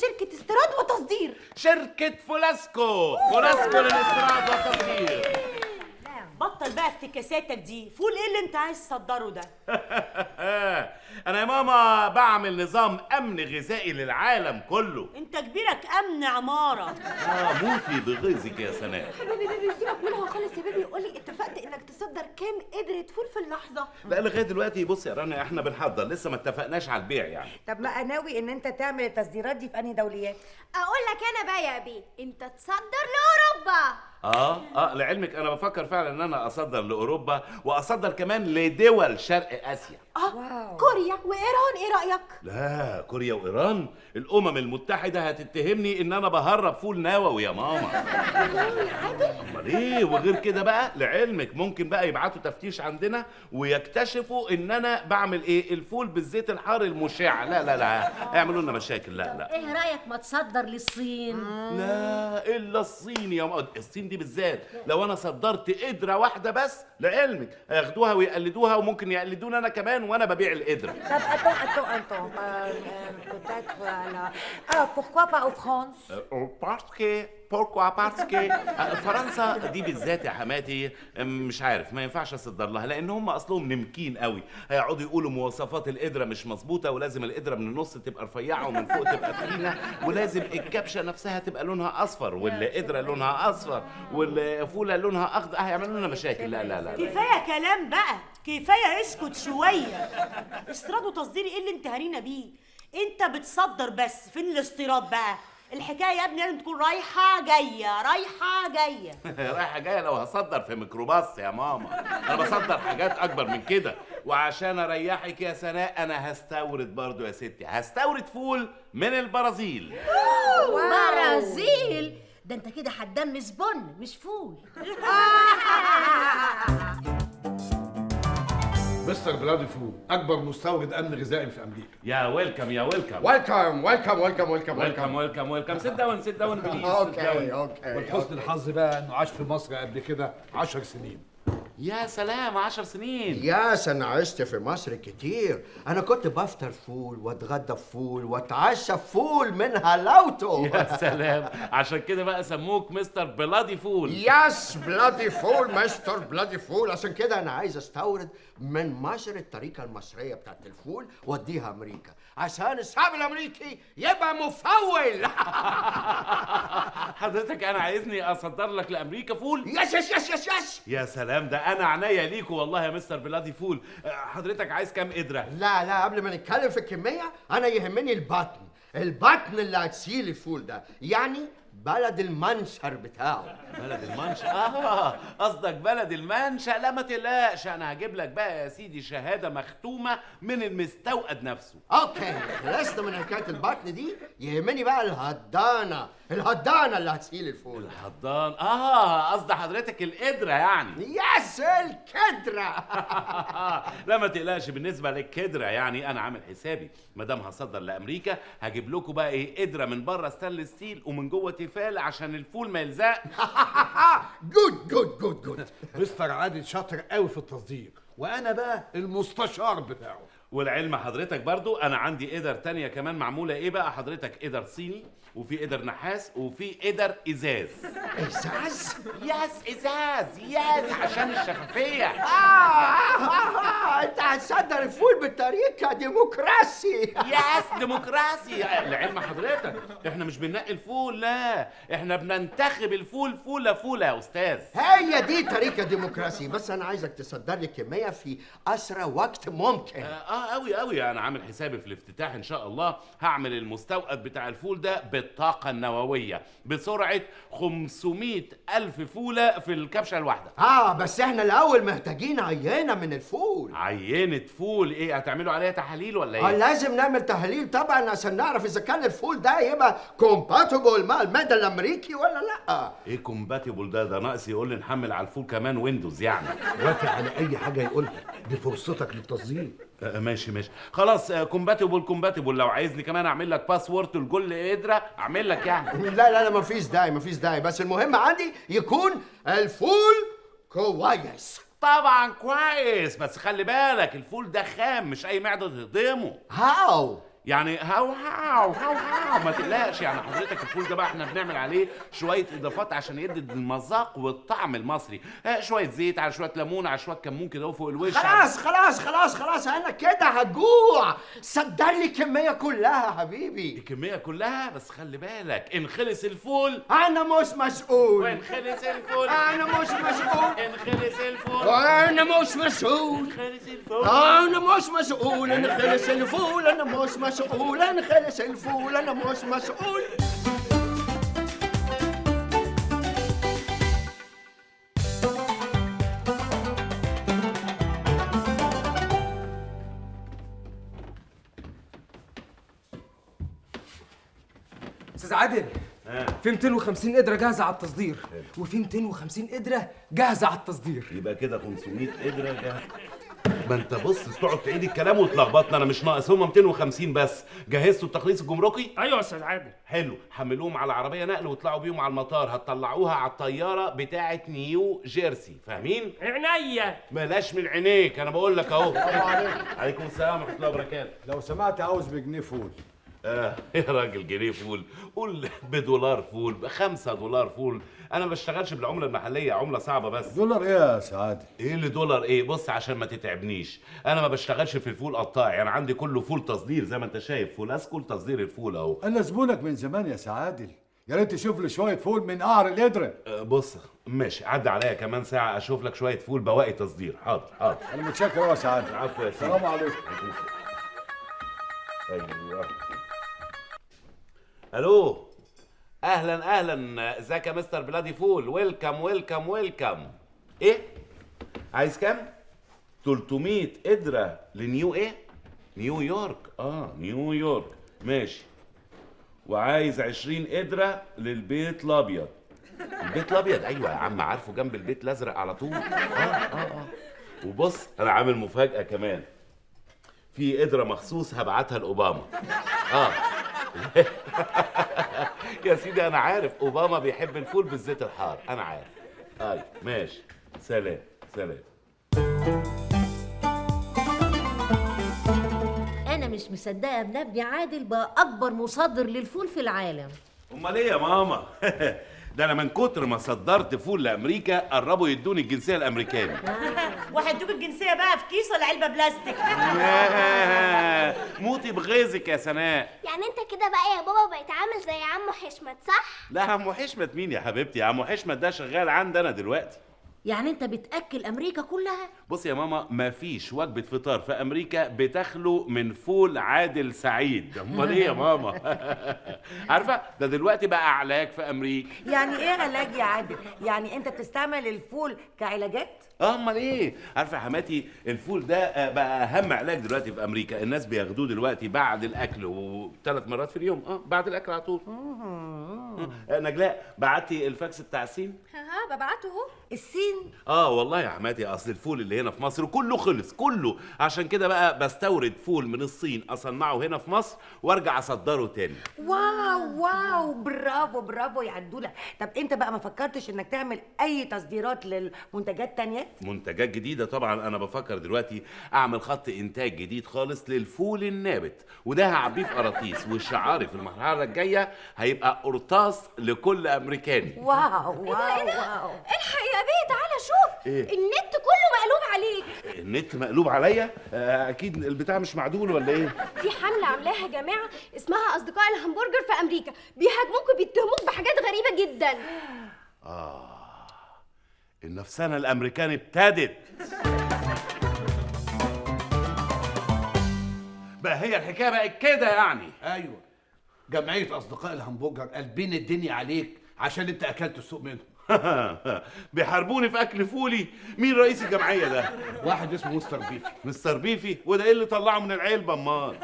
شركة استيراد وتصدير. شركة فولاسكو للاستيراد والتصدير. بطل بقى افتكاساتك دي. فول ايه اللي انت عايز تصدره ده؟ انا يا ماما بعمل نظام امن غذائي للعالم كله. انت كبيرك امن عماره. موتي بغيظك يا سناء. حبيبي بيبي سيبك منها خالص يا بيبي. قولي اتفقت انك تصدر كام قدرة فول في اللحظة؟ لا لغايه دلوقتي بص يا رنا احنا بنحضر لسه ما اتفقناش على البيع يعني. طب بقى ناوي ان انت تعمل التصديرات دي في انهي دوليات؟ اقول لك انا بقى يا بيه، انت تصدر لاوروبا. لعلمك انا بفكر فعلا ان انا اصدر لاوروبا واصدر كمان لدول شرق اسيا. واو. كوريا وايران ايه رأيك؟ لا كوريا وايران الامم المتحده هتتهمني ان انا بهرب فول نووي يا ماما. امال ايه؟ وغير كده بقى لعلمك ممكن بقى يبعتوا تفتيش عندنا ويكتشفوا ان انا بعمل ايه الفول بالزيت الحار المشع. لا هيعملوا لنا مشاكل. لا ايه رايك ما تصدر للصين؟ لا الا الصين يا ماما. الصين دي بالذات لو انا صدرت قدره واحده بس لعلمك هياخدوها ويقلدوها وممكن يقلدوني انا كمان وانا ببيع القدره. طب attends, peut-être pourquoi pas en France? Parce que فرنسا دي بالذات يا حماتي مش عارف ما ينفعش اصدر لها لان هم اصلهم نمكين قوي. هيقعدوا يقولوا مواصفات القدره مش مظبوطه ولازم القدره من النص تبقى رفيعه ومن فوق تبقى تخينه ولازم الكبشه نفسها تبقى لونها اصفر والقدره لونها اصفر والفوله لونها اخضر. هيعملوا لنا مشاكل. لا كفايه كلام بقى، كفايه اسكت شويه. استيراد وتصدير ايه اللي انت هارينا بيه؟ انت بتصدر بس، فين الاستيراد بقى؟ الحكايه يا ابني لازم تكون رايحه جايه رايحه جايه. رايحه جايه لو هصدر في ميكروباص يا ماما. انا بصدر حاجات اكبر من كده. وعشان اريحك يا سناء انا هستورد برضو يا ستي، هستورد فول من البرازيل. برازيل؟ ده انت كده هتدمس بن مش فول. مستر بلادي فول اكبر مستورد امن غذائي في امريكا. يا ويلكم سيت داون بليز. اوكي ولحسن الحظ بقى انه عاش في مصر قبل كده 10 سنين. يا سلام 10 سنين. ياس انا عشت في مصر كتير. انا كنت بفطر فول واتغدى فول واتعشى فول من هلاوته. يا سلام عشان كده بقى سموك مستر بلادي فول. ياس بلادي فول مستر بلادي فول. عشان كده انا عايز استورد من مصر الطريقه المصريه بتاعت الفول واديها امريكا عشان الشعب الامريكي يبقى مفول. حضرتك انا عايزني اصدر لك لامريكا فول؟ يس. يا سلام ده انا عنيا ليكوا والله يا مستر بلادي فول. حضرتك عايز كام قدره؟ لا قبل ما نتكلم في الكميه انا يهمني البطن اللي هتشيل الفول ده، يعني بلد المنشر بتاعه. بلد المنشأ؟ قصدك بلد المنشأ. لا ما تقلقش انا هجيب لك بقى يا سيدي شهادة مختومة من المستوقد نفسه. اوكي خلصنا من حكاية البطن دي. يهمني بقى الهضانة اللي هتشيل الفول. الهضان؟ قصد حضرتك القدرة يعني. يس الكدرة. لا ما تقلقش بالنسبة للكدرة يعني انا عامل حسابي ما دام هصدر لامريكا هجيب لكم بقى ايه قدرة من بره ستانلس ستيل ومن جوه تيفال عشان الفول ما يلزق. جود. مستر عادل شاطر قوي في التصدير وانا بقى المستشار بتاعه. والعلم حضرتك برضو انا عندي قدر تانية كمان معمولة ايه بقى حضرتك؟ قدر صيني وفي قدر نحاس وفي قدر ازاز. ازاز؟ ازاز عشان الشفافية. انت هتصدر الفول بالطريقة ديمقراسي. ديمقراسي. لعلم حضرتك احنا مش بننقي الفول، لا احنا بننتخب الفول فولة يا استاذ. هي دي طريقة ديمقراسي. بس انا عايزك تصدر لي كمية في اسرع وقت ممكن. قوي انا عامل حسابي في الافتتاح ان شاء الله هعمل المستوقد بتاع الفول ده بالطاقة النووية بسرعة 500,000 فولة في الكبشة الواحدة. بس احنا الاول محتاجين عينة من الفول. عينة فول ايه؟ هتعملوا عليها تحاليل ولا ايه؟ لازم نعمل تحاليل طبعا عشان نعرف اذا كان الفول ده يبقى كومباتبل مع المدى الامريكي ولا لا. ايه كومباتبل ده ناقص يقول لي نحمل على الفول كمان ويندوز يعني. وافق على اي حاجة يقولها، دي فرصتك للتصدير. ماشي خلاص. كومباتبل لو عايزني كمان اعمل لك باسورد لكل قدره اعمل لك يعني. لا مفيش داعي بس المهم عندي يكون الفول كويس. طبعا كويس بس خلي بالك الفول ده خام مش اي معده تهضمه. هاو يعني هاو هاو هاو هاو ما تقلقش. يعني حضرتك الفول ده بقى احنا بنعمل عليه شويه اضافات عشان يدي المذاق والطعم المصري. شويه زيت على شويه ليمون على شويه كمون كده فوق الوش. خلاص انا كده هجوع. صدر لي الكميه كلها يا حبيبي. الكميه كلها بس خلي بالك ان خلص الفول انا مش مسؤول. وان خلص الفول انا مش مسؤول. ان خلص الفول انا مش مسؤول. خلص الفول انا مش مسؤول. انا خلص الفول. انا مش مسؤول. انا خلص الفول. انا مش مسؤول. استاذ عادل، في 250 قدرة جاهزة على التصدير، وفي 250 قدرة جاهزة على التصدير. يبقى كده 500 قدره جاهزه. ما انت بص تقعد تعيد الكلام وتلخبطنا. انا مش ناقص، هم 250 بس. جهزتوا التخليص الجمركي؟ ايوه يا استاذ عادل. حلو، حملوهم على عربيه نقل واطلعوا بيهم على المطار. هتطلعوها على الطياره بتاعه نيو جيرسي، فاهمين؟ عينيا. بلاش من عينيك، انا بقول لك اهو. عليكم السلام ورحمه الله وبركاته. لو سمعت عاوز بجنيه فول. يا راجل جنيه فول، قول بدولار فول، ب5 دولار فول. انا ما بشتغلش بالعمله المحليه، عمله صعبه بس. دولار ايه يا سعادة؟ ايه اللي دولار ايه؟ بص عشان ما تتعبنيش، انا ما بشتغلش في الفول قطاعي، انا عندي كله فول تصدير زي ما انت شايف. فول اسكول تصدير الفول اهو. انا زبونك من زمان يا سعادل، يا ريت تشوف لي شويه فول من قعر القدره. بص ماشي، عدى عليا كمان ساعه اشوف لك شويه فول بواقي تصدير. حاضر حاضر. انا متشكر يا سعادة. عفوا يا سيدي. السلام عليكم. ايوه. الو، اهلا ازيك يا مستر بلادي فول؟ ويلكم ويلكم ويلكم. ايه عايز كام؟ 300 قدره لنيو ايه؟ نيويورك. نيويورك ماشي. وعايز 20 قدره للبيت الابيض. البيت الابيض ايوه يا عم عارفه، جنب البيت الازرق على طول. وبص انا عامل مفاجاه كمان، في قدره مخصوص هبعتها لاوباما. يا سيدي انا عارف اوباما بيحب الفول بالزيت الحار، انا عارف. ماشي، سلام سلام. انا مش مصدقه منبي عادل بقى اكبر مصدر للفول في العالم. امال ايه يا ماما؟ ده انا من كتر ما صدرت فول لامريكا قربوا يدوني الجنسيه الامريكاني. وهيدوك الجنسيه بقى في كيس ولا علبه بلاستيك؟ موتي بغيظك يا سناء. يعني انت كده بقى يا بابا بقيت عامل زي عمو حشمت، صح؟ لا عمو حشمت مين يا حبيبتي؟ عمو حشمت ده شغال عندنا دلوقتي. يعني انت بتاكل امريكا كلها؟ بص يا ماما، مفيش وجبه فطار في امريكا بتخلو من فول عادل سعيد. امال ايه يا ماما؟ عارفه ده دلوقتي بقى علاج في امريكا. يعني ايه علاج يا عادل؟ يعني انت بتستعمل الفول كعلاجات؟ امال ايه؟ عارفه يا حماتي الفول ده بقى اهم علاج دلوقتي في امريكا. الناس بياخدوه دلوقتي بعد الاكل و3 مرات في اليوم. بعد الاكل على طول. نجلاء بعتي الفاكس بتاع السين؟ ببعته اهو. السين؟ والله يا حماتي اصل الفول اللي هنا في مصر كله خلص كله، عشان كده بقى بستورد فول من الصين اصنعه هنا في مصر وارجع اصدره تاني. واو برافو يا عدوله. طب انت بقى ما فكرتش انك تعمل اي تصديرات للمنتجات تانية؟ منتجات جديدة طبعا. أنا بفكر دلوقتي أعمل خط إنتاج جديد خالص للفول النابت، وده هعبيه في قراطيس، وشعاري في المرحلة الجاية هيبقى قرطاس لكل أمريكاني. واو الحق يا بيه، تعالى شوف. إيه؟ النت كله مقلوب عليك. النت مقلوب عليا؟ أكيد البتاع مش معدول ولا إيه؟ في حملة عاملاها يا جماعة اسمها أصدقاء الهمبرجر في أمريكا، بيهاجموك وبيتهموك بحاجات غريبة جدا. النفسانة الأمريكاني ابتدت. بقى هي الحكاية بقت كده يعني؟ ايوه، جمعيه اصدقاء الهمبرجر قلبين الدنيا عليك عشان انت اكلت السوق منهم. بيحاربوني في اكل فولي. مين رئيس الجمعيه ده؟ واحد اسمه مستر بيفي. مستر بيفي؟ وده ايه اللي طلعه من العلبه امال؟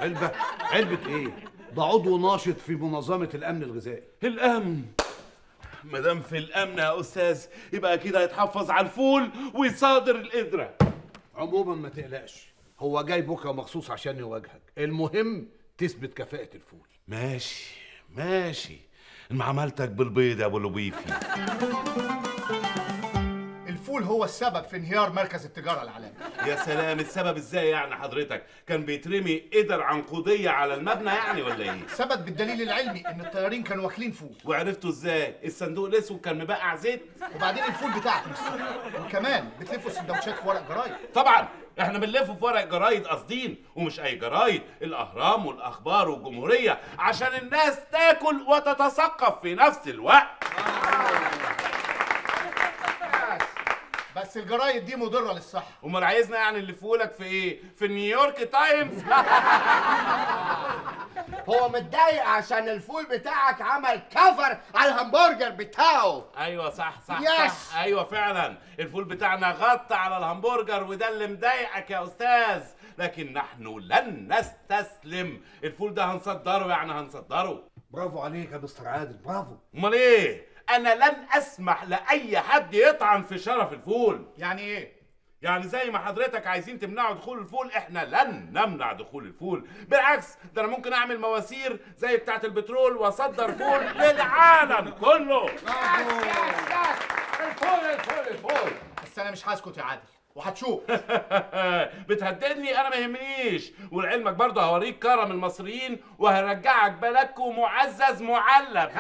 علبه ايه؟ ده عضو ناشط في منظمه الامن الغذائي. الامن؟ ما دام في الامن يا استاذ يبقى اكيد هيتحفظ على الفول ويصادر القدره. عموما ما تقلقش، هو جاي بكره مخصوص عشان يواجهك. المهم تثبت كفاءه الفول. ماشي معاملتك بالبيض يا ابو لبيفي. الفول هو السبب في انهيار مركز التجاره العالمي. يا سلام، السبب ازاي يعني حضرتك؟ كان بيترمي قدر عنقوديه على المبنى يعني ولا ايه؟ ثبت بالدليل العلمي ان الطيارين كانوا واكلين فول. وعرفتوا ازاي؟ الصندوق الاسود كان مبقع زيت. وبعدين الفول بتاعك مش سهل. وكمان بتلفوا السندوتشات في ورق جرايد. طبعا احنا بنلف في ورق جرايد قاصدين، ومش اي جرايد، الاهرام والاخبار والجمهوريه، عشان الناس تاكل وتتثقف في نفس الوقت. بس الجرايد دي مضره للصحه. امال عايزنا يعني نلفهولك في ايه؟ في نيويورك تايمز؟ هو متضايق عشان الفول بتاعك عمل كفر على الهمبرجر بتاعه. ايوه صح يس. صح، ايوه فعلا الفول بتاعنا غطى على الهمبرجر، وده اللي مضايقك يا استاذ. لكن نحن لن نستسلم، الفول ده هنصدره، يعني هنصدره. برافو عليك يا مستر عادل، برافو. امال ايه؟ انا لن اسمح لاي حد يطعن في شرف الفول. يعني ايه؟ يعني زي ما حضرتك عايزين تمنعوا دخول الفول، احنا لن نمنع دخول الفول. بالعكس، ده انا ممكن اعمل مواسير زي بتاعه البترول واصدر فول للعالم كله. الفول. بس انا مش هسكت يا عادل، وهتشوف. بتهددني؟ انا ما يهمنيش، ولعلمك برضه هوريك كرم المصريين وهرجعك بلدكم معزز معلب.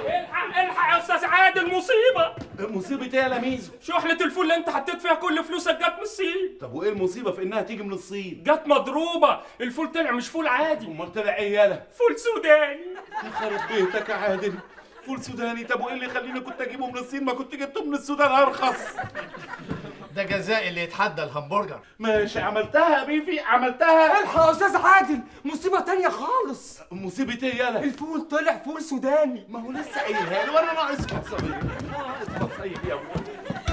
الحق الحق يا استاذ عادل، مصيبه. مصيبه ايه يا لميزو؟ شحنه الفول اللي انت حطيت فيها كل فلوسك جت من الصين. طب وايه المصيبه في انها تيجي من الصين؟ جت مضروبه، الفول طلع مش فول عادي. امال طلع ايه يالا؟ فول سوداني. يخرب بيتك يا عادل، فول سوداني؟ طب وايه اللي يخليني كنت اجيبه من الصين؟ ما كنت جبته من السودان ارخص. ده جزاء اللي يتحدى الهمبرجر. ماشي، عملتها يا بيفي، عملتها. الحق يا استاذ عادل، مصيبه تانية خالص. مصيبه ايه يالا؟ الفول طلع فول سوداني. ما هو لسه قايلها لي وانا ناقص مصايب. يا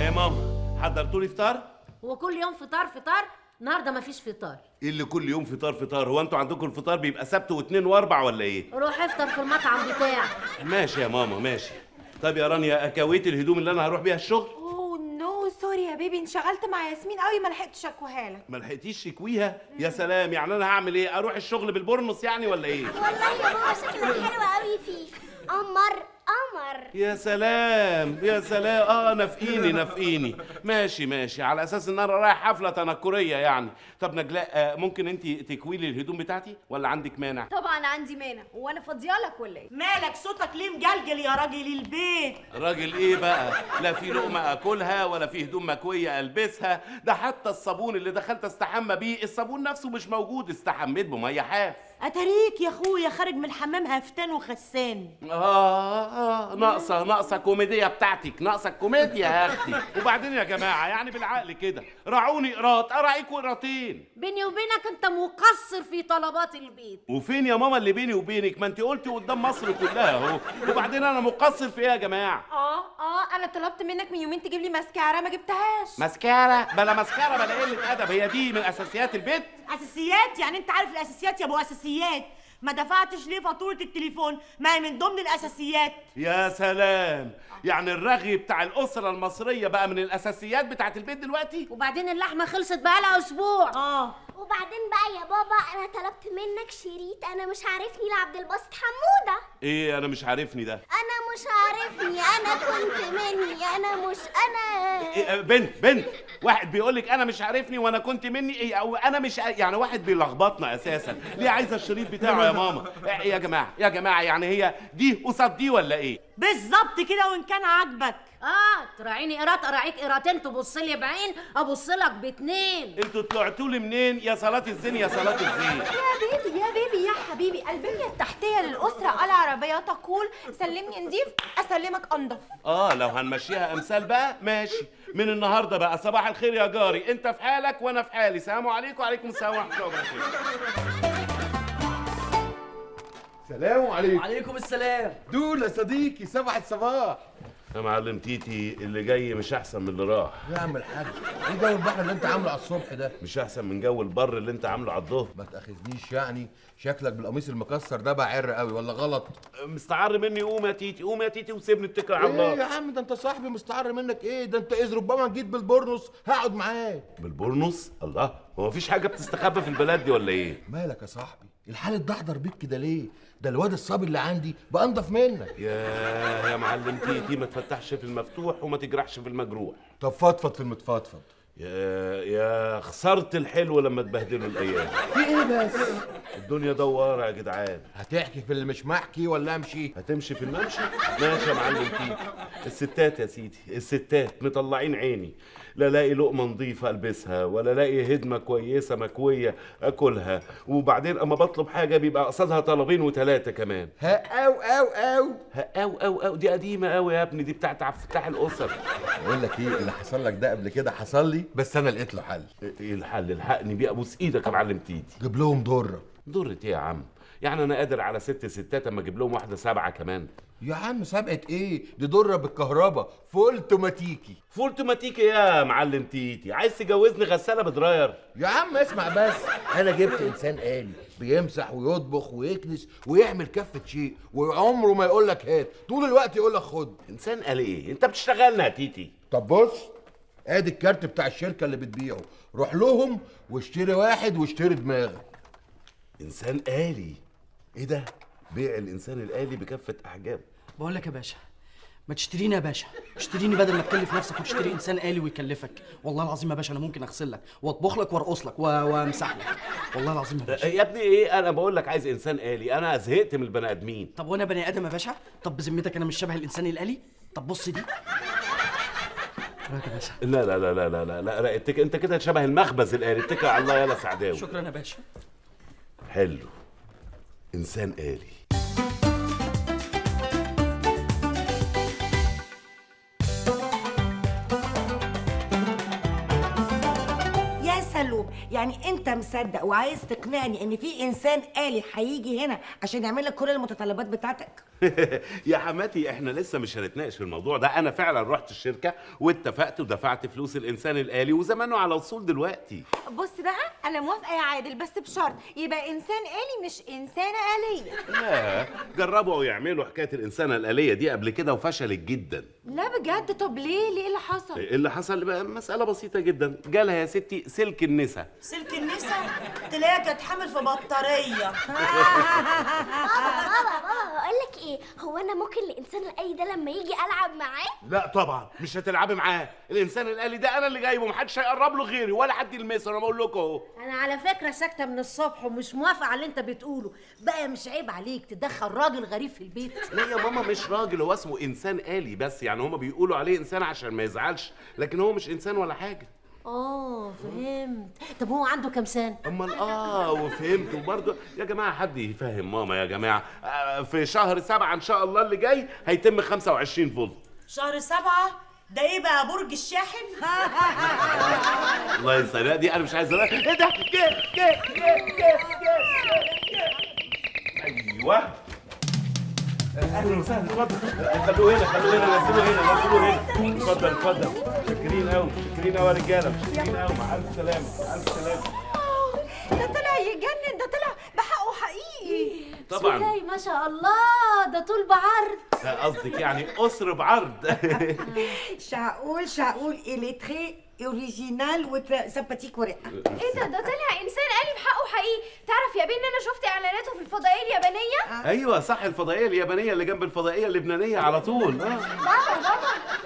يا ماما، حضرتوا لي فطار؟ هو كل يوم فطار فطار؟ النهارده مفيش فطار. ايه اللي كل يوم فطار فطار؟ هو انتوا عندكم الفطار بيبقى سبت واثنين واربع ولا ايه؟ روح افطر في المطعم بتاعك. ماشي يا ماما ماشي. طب يا رانيا، اكويت الهدوم اللي انا هروح بيها الشغل؟ اوه نو سوري يا بيبي، انشغلت مع ياسمين قوي ما لحقتش اكويها لك. ما لحقتيش تكويها؟ يا سلام، يعني انا هعمل ايه؟ اروح الشغل بالبورنوس يعني ولا ايه؟ والله يا ماما شكلك حلو قوي فيه. قمر قمر. يا سلام يا سلام، نافقيني. ماشي، على اساس ان انا رايح حفله تنكريه يعني. طب نجلاء، ممكن انت تكوي لي الهدوم بتاعتي ولا عندك مانع؟ طبعا عندي مانع، وانا فاضيالك ولا ايه؟ مالك صوتك ليه مجلجل يا راجل البيت؟ راجل ايه بقى؟ لا في لقمه اكلها ولا في هدوم مكويه البسها، ده حتى الصابون اللي دخلت استحمى بيه، الصابون نفسه مش موجود، استحميت بميه حاف. اتاريك يا اخويا خارج من الحمام هفتان وخسان. ناقصه كوميديا بتاعتك، ناقصه الكوميديا يا اختي. وبعدين يا جماعه يعني بالعقل كده، راعوني قراط اراعيكوا قراطين. بيني وبينك انت مقصر في طلبات البيت. وفين يا ماما اللي بيني وبينك؟ ما انت قلتي قدام مصر كلها اهو. وبعدين انا مقصر في ايه يا جماعه؟ انا طلبت منك من يومين تجيب لي ماسكارا ما جبتهاش. ماسكارا بلا ماسكارا بلا قله ادب، هي دي من اساسيات البيت؟ اساسيات؟ يعني انت عارف الاساسيات يا ابو اساسيات؟ ما دفعتش ليه فاتوره التليفون؟ ما هي من ضمن الاساسيات. يا سلام، يعني الرغي بتاع الاسره المصريه بقى من الاساسيات بتاعت البيت دلوقتي؟ وبعدين اللحمه خلصت بقالها اسبوع. وبعدين بقى يا بابا، انا طلبت منك شريط انا مش عارفني لعبد الباسط حموده. ايه انا مش عارفني ده؟ انا مش عارفني، انا كنت مني، انا مش انا. إيه بنت واحد بيقول لك انا مش عارفني وانا كنت مني ايه؟ او انا مش يعني واحد بيلخبطنا اساسا. ليه عايزه الشريط بتاعه يا ماما؟ إيه يا جماعه يعني هي دي قصاد دي ولا ايه؟ بالظبط كده، وان كان عاجبك. تراعيني قراط اراعيك قراطين، تبص لي بعين ابص لك باتنين. انتوا طلعتوا لي منين يا صلاه الزين يا صلاه الزين؟ يا بيبي يا حبيبي، البنية التحتية للأسرة العربية تقول سلمني نضيف أسلمك أنضف. لو هنمشيها امثال بقى ماشي. من النهارده بقى صباح الخير يا جاري، انت في حالك وانا في حالي. سلام عليكم. وعليكم السلام ورحمه الله وبركاته. سلام عليكم. وعليكم السلام. دول يا صديقي، صباح الصباح. يا معلم تيتي، اللي جاي مش احسن من اللي راح. يا عم الحاج، ايه جو البحر اللي انت عامله على الصبح ده؟ مش احسن من جو البر اللي انت عامله على الظهر. ما تاخذنيش يعني، شكلك بالقميص المكسر ده بعر قوي ولا غلط؟ مستعر مني. قوم يا تيتي وسيبني اتكل على الله. ايه يا عم، ده انت صاحبي، مستعر منك ايه؟ ده انت اذ ربما جيت بالبورنوس هقعد معاك. بالبورنوس؟ الله، هو مفيش حاجه بتستخبى في البلد دي ولا ايه؟ مالك يا صاحبي؟ الحال اتدحضر بيك كده ليه؟ ده الواد الصبي اللي عندي بقى انضف منك. يا معلم تيتي، ما تفتحش في المفتوح وما تجرحش في المجروح. طب فضفض في المتفضفض. يا خسارة الحلو لما تبهدلوا الايام. في ايه بس؟ الدنيا دوارة يا جدعان. هتحكي في اللي مش محكي ولا امشي؟ هتمشي في الممشي؟ ماشي يا معلم تيتي. الستات يا سيدي، الستات مطلعين عيني، لا الاقي لقمه نظيفه البسها ولا الاقي هدمه كويسه مكويه اكلها، وبعدين اما بطلب حاجه بيبقى قصادها طلبين وثلاثه كمان. هقاو دي قديمه قوي يا ابني، دي بتاعت عبد الفتاح الاسر. بقول لك ايه، اللي حصل لك ده قبل كده حصل لي، بس انا لقيت له حل. ايه الحل؟ الحقني بيه، ابوس ايدك يا معلم تيتي. جيب لهم ضره. ضرة ايه يا عم؟ يعني انا قادر على 6 ستات اما اجيب لهم واحده 7 كمان؟ يا عم سابقة ايه؟ دي ضره بالكهرباء، فول اوتوماتيكي. فول اوتوماتيكي يا معلم تيتي؟ عايز تجوزني غساله بدراير؟ يا عم اسمع بس، انا جبت انسان آلي بيمسح ويطبخ ويكنس ويعمل كافة شيء، وعمره ما يقول لك هات، طول الوقت يقول لك خد. انسان آلي ايه؟ انت بتشتغلنا يا تيتي. طب بص، ادي الكارت بتاع الشركه اللي بتبيعه، روح لهم واشتري واحد واشتري دماغك. انسان آلي؟ ايه ده؟ بيع الانسان الآلي بكافة احجام. بقول لك يا باشا، ما تشتريني يا باشا، اشتريني بدل ما تكلف نفسك وتشتري انسان آلي ويكلفك. والله العظيم يا باشا انا ممكن اغسل لك واطبخ لك وارقص لك وامسح لك، والله العظيم يا باشا. يا ابني ايه، انا بقول لك عايز انسان آلي، انا زهقت من البني ادمين. طب وانا بني ادم يا باشا؟ طب بذمتك انا مش شبه الانسان الآلي؟ طب بص دي يا باشا. لا لا لا لا لا لا, لا. انت كده شبه المخبز الآلي. اتكل على الله يلا سعداوي. شكرا يا باشا. حلو، انسان آلي. يعني انت مصدق وعايز تقنعني ان في انسان آلي هيجي هنا عشان يعمل لك كل المتطلبات بتاعتك؟ يا حماتي احنا لسه مش هنتناقش في الموضوع ده، انا فعلا رحت الشركه واتفقت ودفعت فلوس الانسان الآلي وزمانه على وصول دلوقتي. بص بقى، انا موافقه يا عادل بس بشرط يبقى انسان آلي مش انسانه آليه. لا، جربوا يعملوا حكايه الانسانه الآليه دي قبل كده وفشلت جدا. لا بجد؟ طب ليه اللي حصل؟ اللي حصل بقى مساله بسيطه جدا، جالها يا ستي سلك النسا. سلك النسا؟ تلاقيها كانت حامل في بطاريه. بابا بقول لك ايه، هو انا ممكن الانسان الآلي ده لما يجي العب معاه؟ لا طبعا مش هتلعبي معاه، الانسان الآلي ده انا اللي جايبه، محدش هيقرب له غيري ولا حد يلمسه، انا بقول لكم اهو. انا على فكره ساكته من الصبح ومش موافقه على اللي انت بتقوله بقى. مش عيب عليك تدخل راجل غريب في البيت؟ لا يا ماما مش راجل، هو اسمه انسان آلي بس، يعني هما بيقولوا عليه انسان عشان ما يزعلش، لكن هو مش انسان ولا حاجه. فهمت. طب هو عنده كام سنه؟ امال وفهمت. وبرضه يا جماعه حد يفهم ماما يا جماعه، في شهر 7 ان شاء الله اللي جاي هيتم 25 فولت. شهر 7 ده ايه بقى، برج الشاحن؟ الله يسلمك، دي انا مش عايز ايه ده؟ ايوه اهلا وسهلا، اتفضل. خلوه هنا نزلوه هنا. اتفضل. شاكرين قوي يا رجاله، شاكرين قوي. مع الف سلامه. ده طلع يجنن، ده طلع بحقه حقيقي. طبعا. بسم الله ما شاء الله، ده طول بعرض. قصدك يعني قصر بعرض. شعقول إليتري اوريجينال وسمباتيك ورقه. ايه ده طلع انسان آلي بحقه حقيقي. تعرف يا بيه ان انا شفت اعلاناته في الفضائيه اليابانيه؟ ايوه صح، الفضائيه اليابانيه اللي جنب الفضائيه اللبنانيه على طول. بابا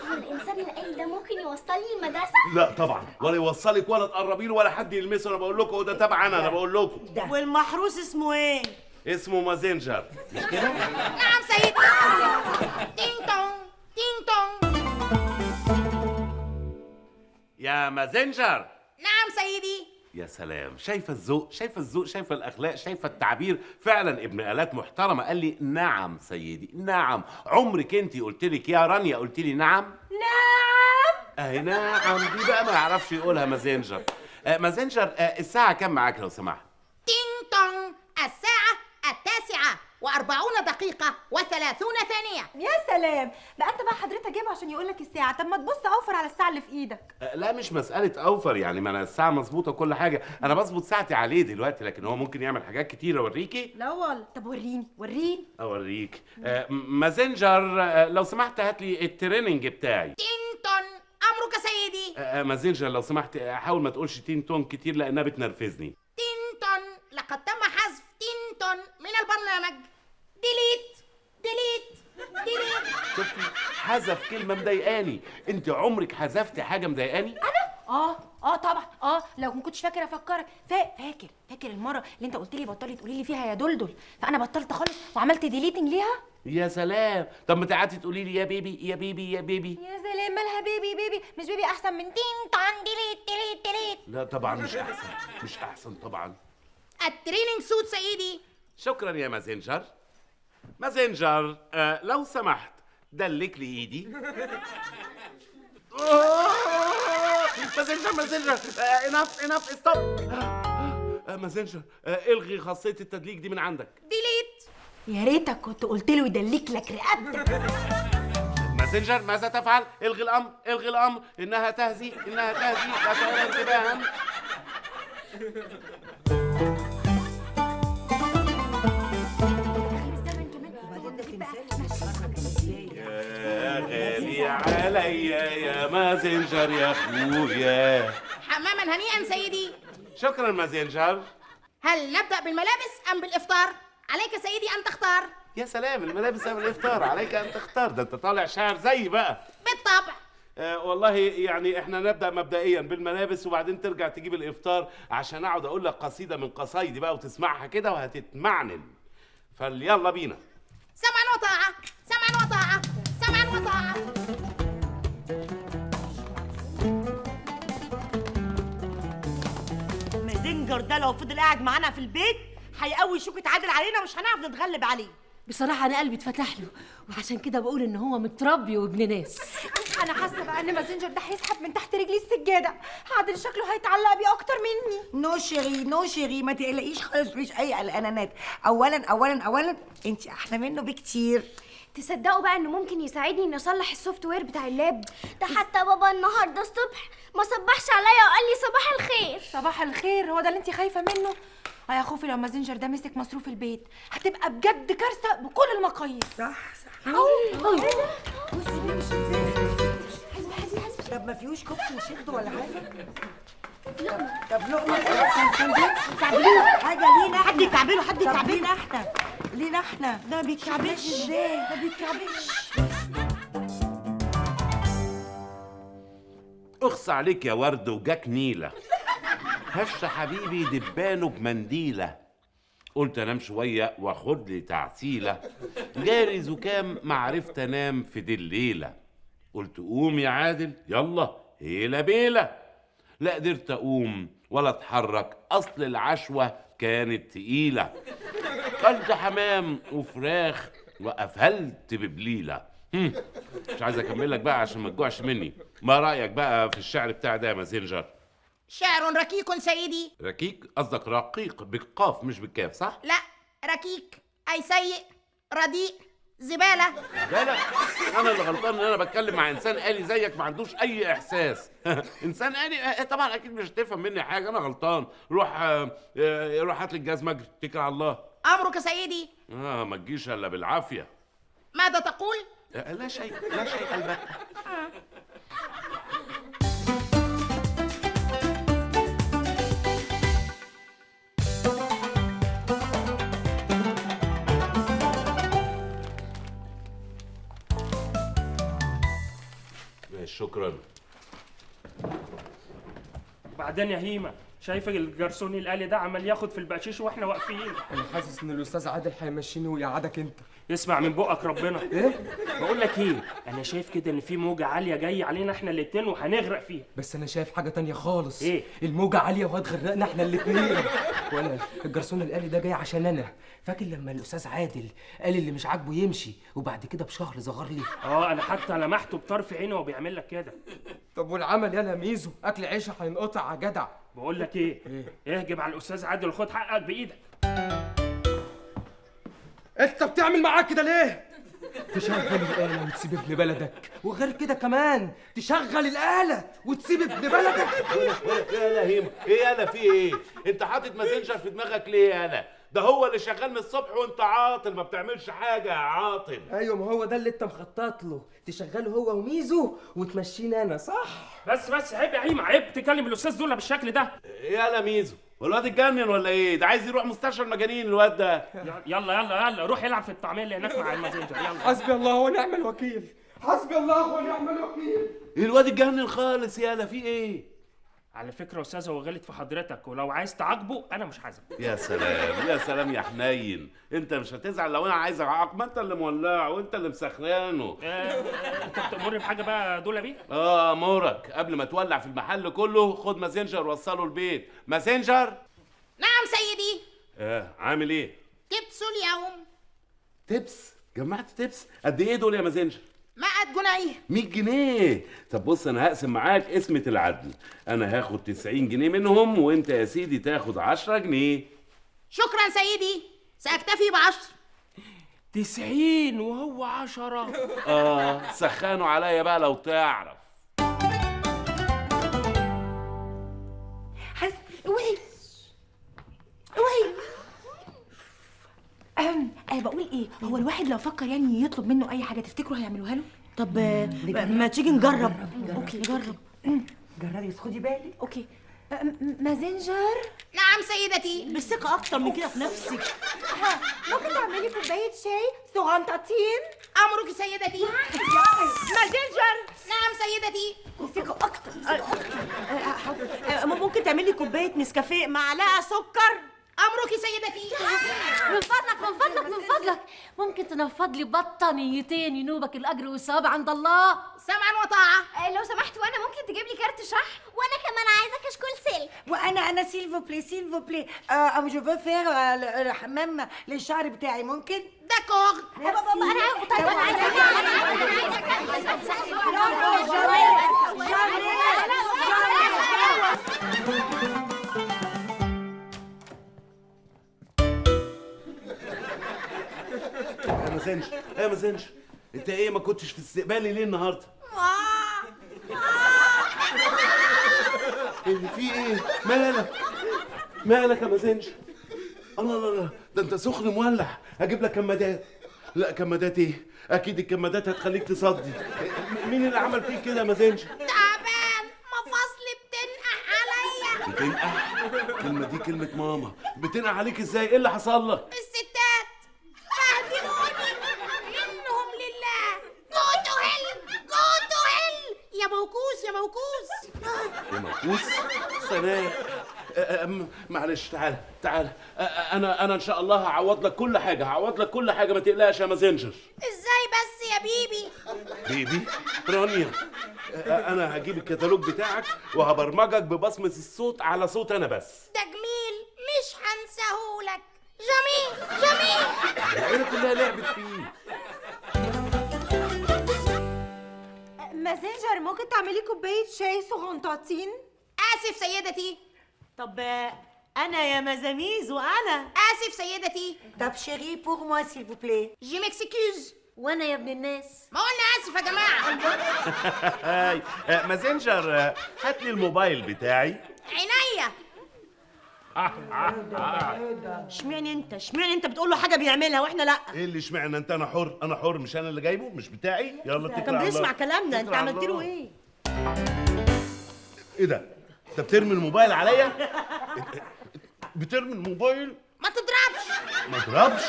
هو الانسان الآلي ده ممكن يوصلني المدرسه؟ لا طبعا، ولا يوصلك ولا تقربي له ولا حد يلمسه، انا بقول لكم ده تبع انا بقول لكم. والمحروس اسمه ايه؟ اسمه مازنجر، مش كده؟ نعم سيدي. تينج تونج. يا مازنجر. نعم سيدي. يا سلام، شايفه الذوق، شايفه الاخلاق، شايفه التعبير، فعلا ابن آلات محترمه. قال لي نعم سيدي نعم. عمرك انت قلت لك يا رانيا قلت لي نعم؟ اهي نعم دي بقى ما يعرفش يقولها مازنجر. مازنجر، الساعه كام معاك لو سمحت؟ تينج تونج. الساعة 9:40 و30 ثانية. يا سلام، بقى انت بقى حضرتك جايبه عشان يقول لك الساعة. طب ما تبص اوفر على الساعة اللي في ايدك. لا مش مسألة أوفر، يعني ما أنا الساعة مظبوطة وكل حاجة، أنا بظبط ساعتي عليه دلوقتي، لكن هو ممكن يعمل حاجات كتير. أوريكي؟ لا والله. طب وريني. أوريك. مازنجر، لو سمحت هات لي التريننج بتاعي. تينتون. أمرك سيدي. مازنجر لو سمحت حاول ما تقولش تين تون كتير لانها بتنرفزني. تينتون، لقد تم حذف تينتون من البرنامج. ديليت ديليت ديليت. شفتي حذف كلمه مضايقاني. انت عمرك حذفتي حاجه مضايقاني؟ طبعا. لو ما كنتش فاكر افكرك. فاكر المره اللي انت قلت لي بطلي تقولي لي فيها يا دلدل، فانا بطلت خالص وعملت ديليتنج ليها. يا سلام. طب ما تعالي تقولي لي يا بيبي يا بيبي يا بيبي. يا سلام، مالها بيبي؟ مش بيبي احسن من تين تون ديليت ديليت ديليت؟ لا طبعا مش احسن طبعا. التريننج سوت سيدي. شكرا يا مازنجر. لو سمحت دلك لي ايدي. مازنجر انف ستوب. مازنجر الغي خاصيه التدليك دي من عندك. ديليت. يا ريتك كنت قلت له يدلك لك رقبتك. مازنجر ماذا تفعل؟ الغي الامر. انها تهزي لا ترى انتباها. يا غالي عليا يا مازنجر يا اخويا. حماما هنيئا سيدي. شكرا مازنجر. هل نبدأ بالملابس أم بالإفطار؟ عليك سيدي أن تختار. يا سلام، الملابس أم الإفطار؟ عليك أن تختار. ده أنت طالع شاعر زي بقى. بالطبع. والله يعني احنا نبدأ مبدئيا بالملابس وبعدين ترجع تجيب الإفطار عشان أقعد أقول لك قصيدة من قصايدي بقى وتسمعها كده وهتتمعنن. فيلا بينا. سمعا وطاعة سمعا وطاعة سمعا وطاعة. مازنجر ده لو فضل قاعد معانا في البيت هيقوي شوكة عادل علينا، مش هنعرف نتغلب عليه. بصراحة أنا قلبي اتفتح له، وعشان كده بقول إن هو متربي وابن ناس. انا حاسه بقى ان مازنجر ده هيسحب من تحت رجلي السجاده. عادل شكله هيتعلق بيه اكتر مني. نو شيري ما تقلقيش خالص، مفيش اي قلقانات. اولا انت احلى منه بكتير. تصدقوا بقى انه ممكن يساعدني اني اصلح السوفت وير بتاع اللاب ده؟ حتى بابا النهارده الصبح ما صبحش عليا وقال لي صباح الخير. صباح الخير؟ هو ده اللي انت خايفه منه؟ يا خوفي لو مازنجر ده مسك مصروف البيت هتبقى بجد كارثه بكل المقاييس. صح. بصي بيمشي ازاي. طب ما فيهوش كوبس نشده ولا حاجه؟ طب لقمه حاجه لينا حد يكعبله لينا احنا ده ما بيتكعبلش ازاي؟ ما بيتكعبلش. اخص عليك يا ورد وجاك نيله. هش حبيبي دبانه بمنديله. قلت انام شويه واخد لي تعسيله. جاري زكام ما عرفت انام في دي الليله. قلت قوم يا عادل يلا هيلا بيلا. لا قدرت اقوم ولا اتحرك، اصل العشوه كانت تقيله. قلت حمام وفراخ وقفلت ببليله. مش عايز اكمل لك بقى عشان ما تجوعش مني. ما رايك بقى في الشعر بتاع ده يا مازنجر؟ شعر ركيك سيدي. ركيك؟ قصدك رقيق بالقاف مش بالكاف صح؟ لا، ركيك أي سيء رديء زبالة. لا أنا اللي غلطان إن أنا بتكلم مع إنسان آلي زيك ما عندوش أي إحساس. إنسان آلي طبعا أكيد مش هتفهم مني حاجة. أنا غلطان. روح هات لي الجهاز مجري، اتكل على الله. أمرك سيدي. ما تجيش إلا بالعافية. ماذا تقول؟ لا شيء البتة. شكرا. بعدين يا هيما شايفه الجرسون الآلي ده عمال ياخد في البقشيش واحنا واقفين. انا حاسس ان الاستاذ عادل هيمشيني ويقعدك انت. يسمع من بقك ربنا. ايه؟ بقول لك ايه، انا شايف كده ان في موجه عاليه جايه علينا احنا الاتنين وهنغرق فيها. بس انا شايف حاجه تانية خالص. ايه؟ الموجه عاليه وهتغرقنا احنا الاتنين. ولا الجرسون الآلي ده جاي عشان انا. فاكر لما الاستاذ عادل قال اللي مش عاجبه يمشي وبعد كده بشهر صغر لي؟ انا حتى لمحته بطرف عيني وهو بيعمل لك كده. طب والعمل يالا ميزو، اكل عيشه هينقطع يا جدع. بقول لك ايه؟ اهجم على الاستاذ عادل وخد حقك بايدك. انت بتعمل معاه كده ليه؟ تشغل الآلة وتسيب ابن بلدك، وغير كده كمان تشغل الآلة وتسيب ابن بلدك. يا هيما ايه؟ انا في ايه؟ انت حاطط مازنجر في دماغك ليه يا انا؟ ده هو اللي شغال الصبح وانت عاطل ما بتعملش حاجه يا عاطل. ايوه ما هو ده اللي انت مخطط له، تشغله هو وميزو وتمشيني انا، صح؟ بس عيب يا هيما، عيب تكلم الاستاذ دولا بالشكل ده. يلا ميزو، والواد اتجنن ولا ايه؟ ده عايز يروح مستشفى المجانين الواد ده. يلا روح العب في الطعميه اللي هناك مع المازنجر. يلا حسبي الله ونعم الوكيل، حسبي الله ونعم الوكيل. الواد اتجنن خالص. يالا في ايه؟ على فكره يا استاذ هو غلط في حضرتك، ولو عايز تعاقبه انا مش هزعل. يا سلام يا سلام يا حنين، انت مش هتزعل لو انا عايز اعاقب؟ ما انت اللي مولعه وانت اللي مسخرانه. انت بتأمرني بحاجه بقى دولا بيه؟ امورك قبل ما تولع في المحل كله، خد ماسنجر وصله البيت. ماسنجر. نعم سيدي. عامل ايه؟ تبس اليوم. تبس؟ جمعت تبس؟ قد ايه دول يا ماسنجر؟ 100 جنيه. 100 جنيه. طب بص انا هقسم معاك قسمة العدل، انا هاخد 90 جنيه منهم وانت يا سيدي تاخد 10 جنيه. شكرا سيدي، سأكتفي ب10. 90 وهو 10. سخنوا عليا بقى لو تعرف. اوعي بقول ايه، هو الواحد لو فكر يعني يطلب منه اي حاجه تفتكروا هيعملوها له؟ طب ما تيجي نجرب. اوكي نجرب. جربي بس خدي بالك. اوكي. مازنجر. نعم سيدتي. بالثقة أكتر من كده في نفسك. ممكن تعملي كوباية شاي صغنطتين؟ أمرك سيدتي. مازنجر. نعم سيدتي. ثقة أكتر. ممكن تعملي كوباية نسكافيه معلقة سكر؟ أمرك سيدتي. من فضلك ممكن تنفض لي بطانيتين ينوبك الاجر والثواب عند الله. سمعا وطاعة. لو سمحت، وانا ممكن تجيب لي كارت شحن؟ وانا كمان عايزه كشكول سلك. وانا سيلفو بلي جو فو فير حمام للشعر بتاعي، ممكن؟ داكور. انا عايزه يا مازنجر انت ايه ما كنتش في استقبالي ليه النهارده؟ في ايه؟ مالك يا مازنجر؟ الله ده انت سخن مولع. هجيب لك كمادات. لا كمادات ايه؟ اكيد الكمادات هتخليك تصدي. مين اللي عمل فيك كده يا مازنجر؟ تعبان، مفاصلي بتنقح عليا. بتنقح؟ الكلمة دي كلمة ماما. بتنقح عليك ازاي؟ ايه اللي حصل لك؟ الستات بهدلوني منهم لله. جو تو هيل يا موكوس يا موكوس؟ سلام. معلش تعال. انا ان شاء الله هعوض لك كل حاجه، ما تقلقش يا مازنجر. ازاي بس يا بيبي رانيا، انا هجيب الكتالوج بتاعك وهبرمجك ببصمه الصوت على صوت انا بس. ده جميل، مش هنساهولك. جميل. العيله كلها لعبت فيه. مازنجر ممكن تعملي كوباية شاي صغنطتين؟ آسف سيدتي. طب أنا يا مزاميز وأنا. آسف سيدتي. طب شيري بور موا سيل فو بلي. جي مكسكيوز. وانا يا ابن الناس. ما قلنا آسف يا جماعة. مازنجر هات لي الموبايل بتاعي. عينيا. اشمعنى انت بتقول له حاجه بيعملها واحنا لا؟ ايه اللي اشمعنى انت؟ انا حر، مش انا اللي جايبه، مش بتاعي. يلا اتكل على الله. كان بيسمع كلامنا، انت عملت له ايه؟ ايه ده؟ انت بترمي الموبايل عليا؟ بترمي الموبايل؟ ما تضربش. ما اضربش؟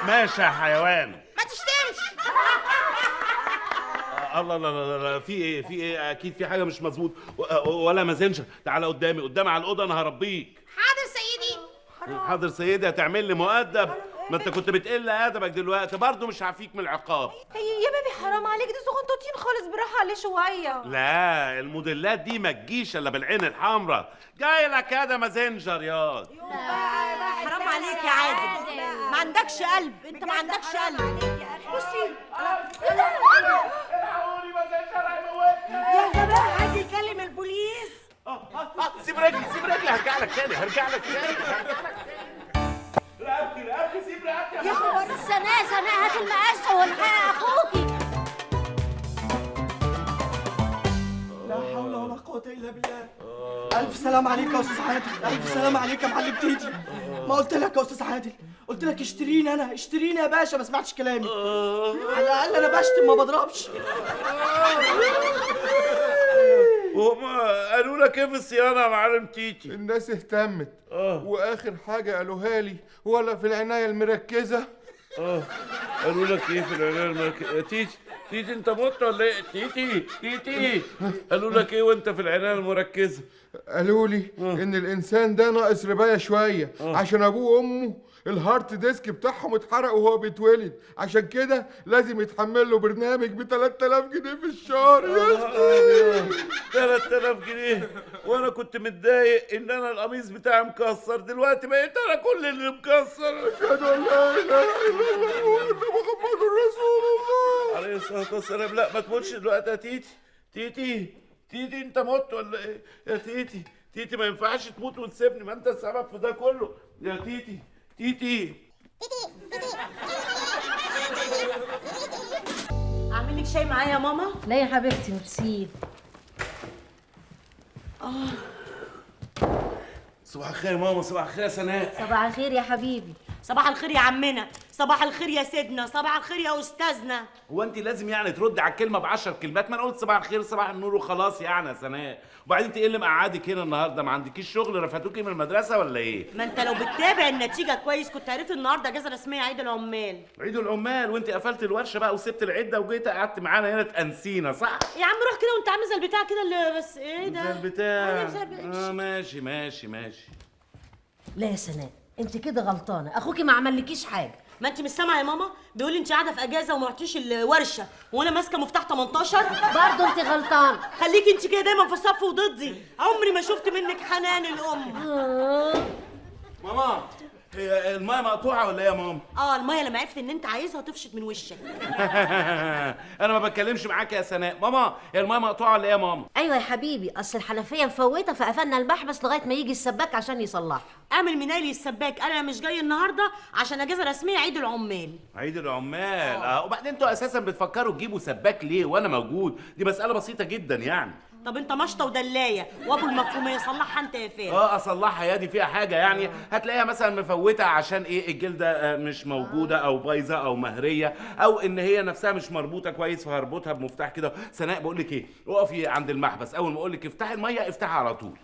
ماشي يا حيوان. ما تشتمش. الله لا في ايه؟ اكيد في حاجه مش مظبوط. ولا مازنجر تعالى قدامي على الاوضه، انا هربيك. حاضر سيدي. هتعمل لي مؤدب؟ ما انت كنت بتقل ادبك دلوقتي، برضه مش هعفيك من العقاب. يا بيبي حرام عليك، دي صغنطتين خالص، براحه عليه شويه. لا الموديلات دي ما تجيش الا بالعين الحمراء. جاي لك يا ده مازنجر ياض. حرام عليك يا عادل، ما عندكش قلب، انت ما عندكش قلب. بصي يا جماعه حد يكلم البوليس. سيب رجلي هرجع لك تاني. رقبتي سيب رقبتي يا خبر. سناء هات المقشه والحق اخوكي. لا حول ولا قوة إلا بالله. ألف سلام عليك يا أستاذ حاتم، ألف سلام عليك يا معلم تيتي. ما قلت لك يا استاذ عادل، قلت لك اشتريني انا، اشتريني يا باشا، ما سمعتش كلامي. على الاقل انا بشتم ما بضربش. وهما قالوا لك ايه في الصيانه يا معلم تيتي؟ الناس اهتمت. واخر حاجه قالوها لي ولا في العنايه المركزه. قالوا لك ايه في العنايه المركزه؟ تيتي انت مت ولا ايه؟ تيتي قالوا لك ايه وانت في العنايه المركزه؟ قالوا لي ان الانسان ده ناقص ربايه شويه عشان ابوه وامه الهارت ديسك بتاعهم اتحرق وهو بيتولد، عشان كده لازم يتحمل له برنامج ب 3000 جنيه في الشهر. يا 3000 جنيه وانا كنت متضايق ان انا القميص بتاعي مكسر، دلوقتي بقيت انا كل اللي مكسر. اشهد ان لا اله الا الله وان محمد رسول الله عليه الصلاه والسلام. لا ما تموتش دلوقتي يا تيتي انت مت ولا ايه؟ يا تيتي ما ينفعش تموت وتسيبني، ما انت السبب في ده كله يا تيتي. اعمل لك شاي معايا يا ماما؟ لا يا حبيبتي ميرسي. صباح الخير يا ماما. صباح الخير يا سناء. صباح الخير يا حبيبي. صباح الخير يا عمنا، صباح الخير يا سيدنا، صباح الخير يا استاذنا. هو انت لازم يعني تردي على الكلمه ب10 كلمات؟ ما انا قلت صباح الخير صباح النور وخلاص يعني يا سناء. وبعدين انت ايه اللي مقعدك هنا النهارده؟ ما عندكيش شغل؟ رفعتوكي من المدرسه ولا ايه؟ ما انت لو بتتابع النتيجه كويس كنت عرفت النهارده اجازه رسميه عيد العمال. عيد العمال وانت قفلت الورشه بقى وسبت العده وجيت قعدت معانا هنا تأنسينا صح؟ يا عم روح كده وانت عامل زي البتاع كده اللي بس ايه ده؟ زي البتاع. زي ماشي. لا يا سناء انت كده غلطانه، اخوكي ما عملكيش حاجه. ما انت مش سامعه يا ماما؟ بيقول لي انت قاعده في اجازه وما رحتيش الورشه وانا ماسكه مفتاح 18. برضه انت غلطانه. خليكي انت كده دايما في الصف وضدي، عمري ما شفت منك حنان الام. ماما هي المايه مقطوعه ولا ايه يا ماما؟ المايه لما عرفت ان انت عايزها تفشط من وشك. انا ما بتكلمش معاك يا سناء. ماما هي المايه مقطوعه ولا ايه يا ماما؟ ايوه يا حبيبي، اصل الحنفيه مفوته فقفلنا المحبس لغايه ما يجي السباك عشان يصلحها. اعمل منالي السباك، انا مش جاي النهارده عشان اجازه رسميه عيد العمال. عيد العمال. وبعدين انتوا اساسا بتفكروا تجيبوا سباك ليه وانا موجود؟ دي مساله بسيطه جدا يعني. طب انت مشطه ودلايه وابو المفهوميه صلحها انت يا فين؟ اصلحها يا دي فيها حاجه يعني؟ هتلاقيها مثلا مفوته عشان ايه؟ الجلده مش موجوده او بايظه او مهريه او ان هي نفسها مش مربوطه كويس فهربطها بمفتاح كده. سناء بقول لك ايه، اقفي عند المحبس اول ما اقول لك افتحي الميه افتحي على طول.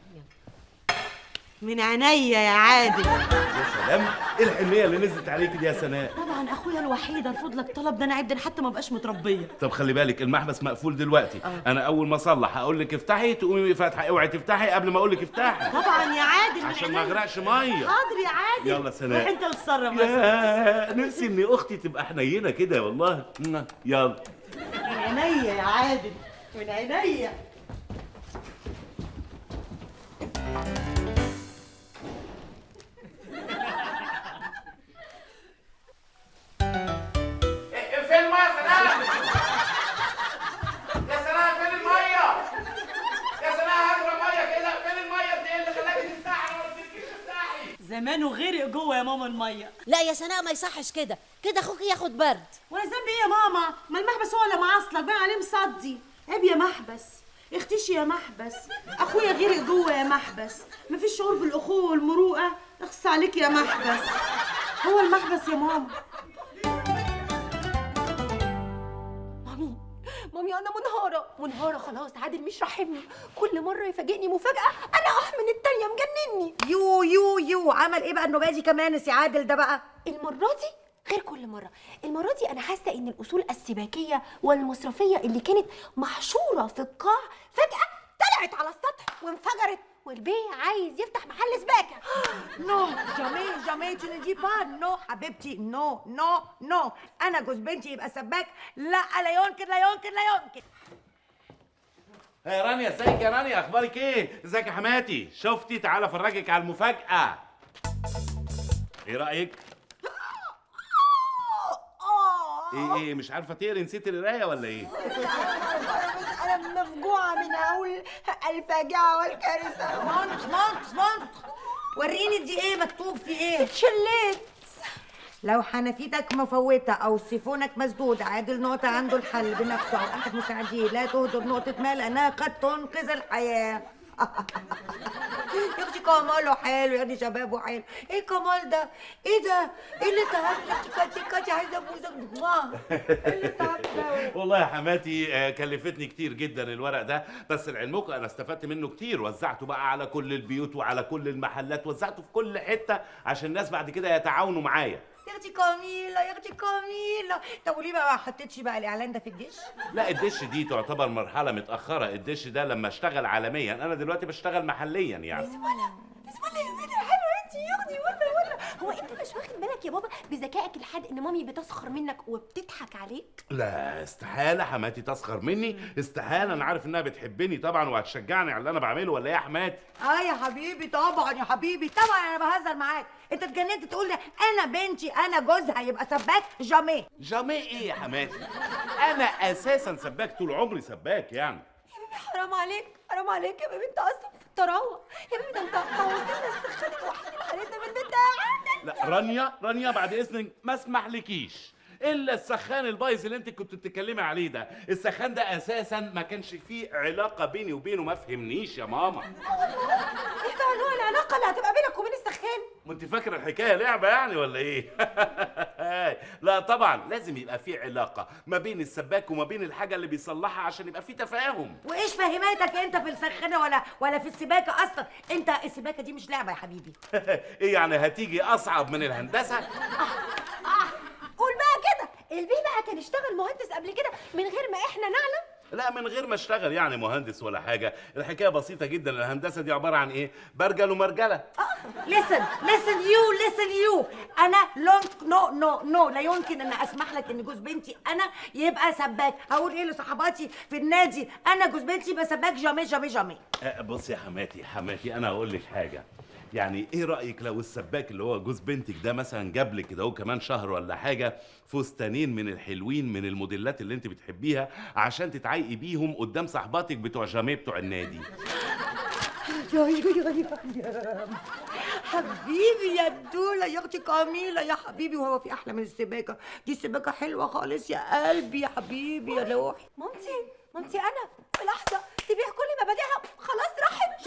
من عينيا يا عادل. يا سلام، ايه الحنيه اللي نزلت عليكي دي يا سناء؟ طبعا اخويا الوحيد ارفض لك طلب ده، انا عيب ده حتى ما بقاش متربيه. طب خلي بالك المحبس مقفول دلوقتي. انا اول ما اصلح هقول لك افتحي تقومي فاتحه، اوعي تفتحي قبل ما اقول لك افتحي. طبعا يا عادل عشان ما اغرقش ميه. حاضر يا عادل. يلا سناء روح انت وتصرف بس. نفسي ان اختي تبقى حنينه كده والله. يلا. من عينيا يا عادل، من عينيا. فين الميه يا سناء؟ يا سناء فين الميه؟ يا سناء هجرة ميه كده، فين الميه؟ انت ايه اللي خلاكي تفتحي؟ انا ما قلتلكيش تفتحي. زمانه غرق جوه يا ماما الميه. لا يا سناء ما يصحش كده، كده اخوكي ياخد برد. وانا ذنبي ايه يا ماما؟ ما المحبس هو اللي معصلك، باين عليه مصدي. عيب يا محبس، اختشي يا محبس، اخويا غرق جوه يا محبس، مفيش شعور بالاخوه والمروءه، اخص عليك يا محبس. هو المحبس يا ماما. مامي انا منهاره خلاص. عادل مش راحمني، كل مره يفاجئني مفاجاه انا من التانيه مجنني. يو عمل ايه بقى النوبه دي كمان يا عادل ده بقى؟ المره دي غير كل مره. المره دي انا حاسه ان الاصول السباكيه والمصرفيه اللي كانت محشوره في القاع فجاه طلعت على السطح وانفجرت، والبيه عايز يفتح محل سباكه. نو جامي tu ne dis pas نو حبيبتي، نو انا جوز بنتي يبقى سباك؟ لا يمكن. يا رانيا ازيك يا رانيا؟ اخبارك ايه؟ ازيك يا حماتي؟ شفتي؟ تعالى افرجك على المفاجاه. ايه رايك؟ ايه مش عارفه تقري؟ نسيت القرايه ولا ايه؟ انا مفجوعه من هول الفاجعه والكارثه. منط وريني دي ايه مكتوب في ايه؟ اتشليت. لو حنفيتك مفوته او سيفونك مسدود، عادل نقطه عنده الحل بنفسه او احد مساعديه، لا تهدر نقطه ماء لانها قد تنقذ الحياه. يا اختي كماله حلو، يا دي شبابه حلو. ايه كمال ده؟ ايه ده؟ ايه اللي تعبت يا اختي كاتي عايزه ابوسك. والله يا حماتي كلفتني كتير جدا الورق ده، بس لعلمكم انا استفدت منه كتير، وزعته بقى على كل البيوت وعلى كل المحلات، وزعته في كل حته عشان الناس بعد كده يتعاونوا معايا. يا اختي كميله يا اختي كميله. طب وليه بقى ما حطيتش بقى الاعلان ده في الدش؟ لا الدش دي تعتبر مرحله متاخره، الدش ده لما اشتغل عالميا، انا دلوقتي بشتغل محليا يعني. بسم الله يا بنت حلوه انت يا اختي. ولا هو انت مش واخد بالك يا بابا بذكائك الحاد ان مامي بتسخر منك وبتضحك عليك؟ لا استحاله حماتي تسخر مني، استحاله، انا عارف انها بتحبني طبعا وهتشجعني على اللي انا بعمله، ولا ايه يا حماتي؟ يا حبيبي طبعا يا حبيبي طبعا، انا بهزر معاك. انت اتجننت تقول لي انا بنتي انا جوزها يبقى سباك؟ جامي ايه يا حماتي؟ انا اساسا سباك، طول عمري سباك يعني. حرام عليك حرام عليك يا بيبي، انت اصلا في الطراوه يا بيبي، ده انت عوزتنا السخان الوحيد اللي حالتنا من بتاعك. لا رانيا بعد اذنك ما اسمحلكيش الا السخان البايظ اللي انت كنت بتتكلمي عليه ده، السخان ده اساسا ما كانش فيه علاقه بيني وبينه، ما فهمنيش يا ماما. ايه بقى نوع العلاقه اللي هتبقى بينك وبين السخان؟ ما انت فاكره الحكايه لعبه يعني ولا ايه؟ لا طبعا لازم يبقى في علاقه ما بين السباك وما بين الحاجه اللي بيصلحها عشان يبقى في تفاهم. وايش فهمتك انت في السخانه ولا في السباكه اصلا؟ انت السباكه دي مش لعبه يا حبيبي. ايه يعني هتيجي اصعب من الهندسه؟ قول بقى كده، البيه بقى كان اشتغل مهندس قبل كده من غير ما احنا نعلم؟ لا من غير ما اشتغل يعني مهندس ولا حاجه، الحكايه بسيطه جدا، الهندسه دي عباره عن ايه؟ برجل ومرجله. listen you انا نو لا يمكن ان اسمح لك ان جوز بنتي انا يبقى سباك. هقول ايه لصحباتي في النادي؟ انا جوز بنتي يبقى سباك؟ جامي. بصي يا حماتي انا هقول لك حاجه، يعني ايه رايك لو السباك اللي هو جوز بنتك ده مثلا جاب لك كده كمان شهر ولا حاجه فستانين من الحلوين من الموديلات اللي انت بتحبيها عشان تتعايقي بيهم قدام صحباتك بتوع جاميه بتوع النادي؟ حبيبي يا دولة يا اختي كميلة يا حبيبي، وهو في احلى من السباكه دي؟ السباكه حلوه خالص يا قلبي يا حبيبي يا لوحي. مامتي انا في لحظه تبيع كل مبادئها خلاص راحت.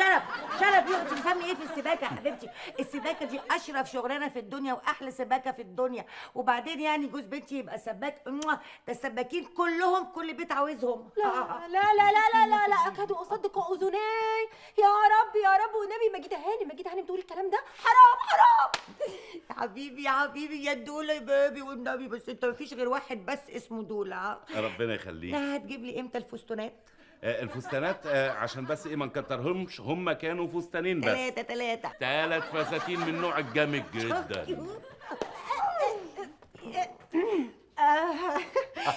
شرف يا اختي، تفهمي ايه في السباكه يا حبيبتي؟ السباكه دي اشرف شغلانه في الدنيا واحلى سباكه في الدنيا، وبعدين يعني جوز بنتي يبقى سباك؟ ده السباكين كلهم كل بيت عاوزهم. لا اكاد اصدق اذناي. يا رب والنبي مجيد هانم تقول الكلام ده؟ حرام. يا حبيبي يا دولة يا بابي والنبي، بس انت مفيش غير واحد بس اسمه دولة. ربنا يخليك. هتجيب لي امتى الفستانات؟ الفستانات عشان بس ايه ما نكترهمش، هم كانوا فستانين بس. 3 فساتين من نوع الجامد جدا.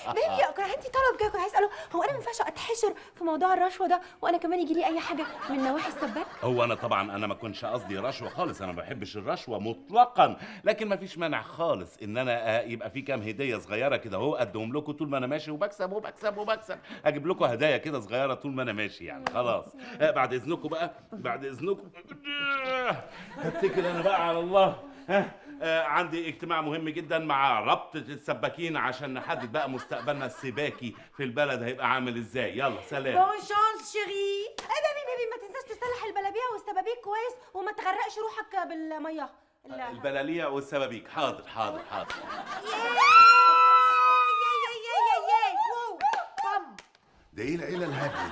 بيبي كان عندي طلب كده، كنت عايز اساله، هو انا ما ينفعش اتحشر في موضوع الرشوه ده وانا كمان يجي لي اي حاجه من نواحي السباك؟ هو انا طبعا ما كنتش قصدي رشوه خالص، انا ما بحبش الرشوه مطلقا، لكن ما فيش مانع خالص ان انا يبقى في كام هديه صغيره كده اهو ادهم لكم طول ما انا ماشي، وبكسب اجيب لكم هدايا كده صغيره طول ما انا ماشي يعني. خلاص بعد اذنكم بقى، بعد اذنكم هتكل انا بقى على الله. عندي اجتماع مهم جدا مع رابطة السباكين عشان نحدد بقى مستقبلنا السباكي في البلد هيبقى عامل ازاي. يلا سلام. بون شانس شيري. بيبي ما تنساش تصلح البلابيع والسبابيك كويس وما تغرقش روحك بالميه. البلاليع والسبابيك. حاضر. ده ايه العيله الهبله دي؟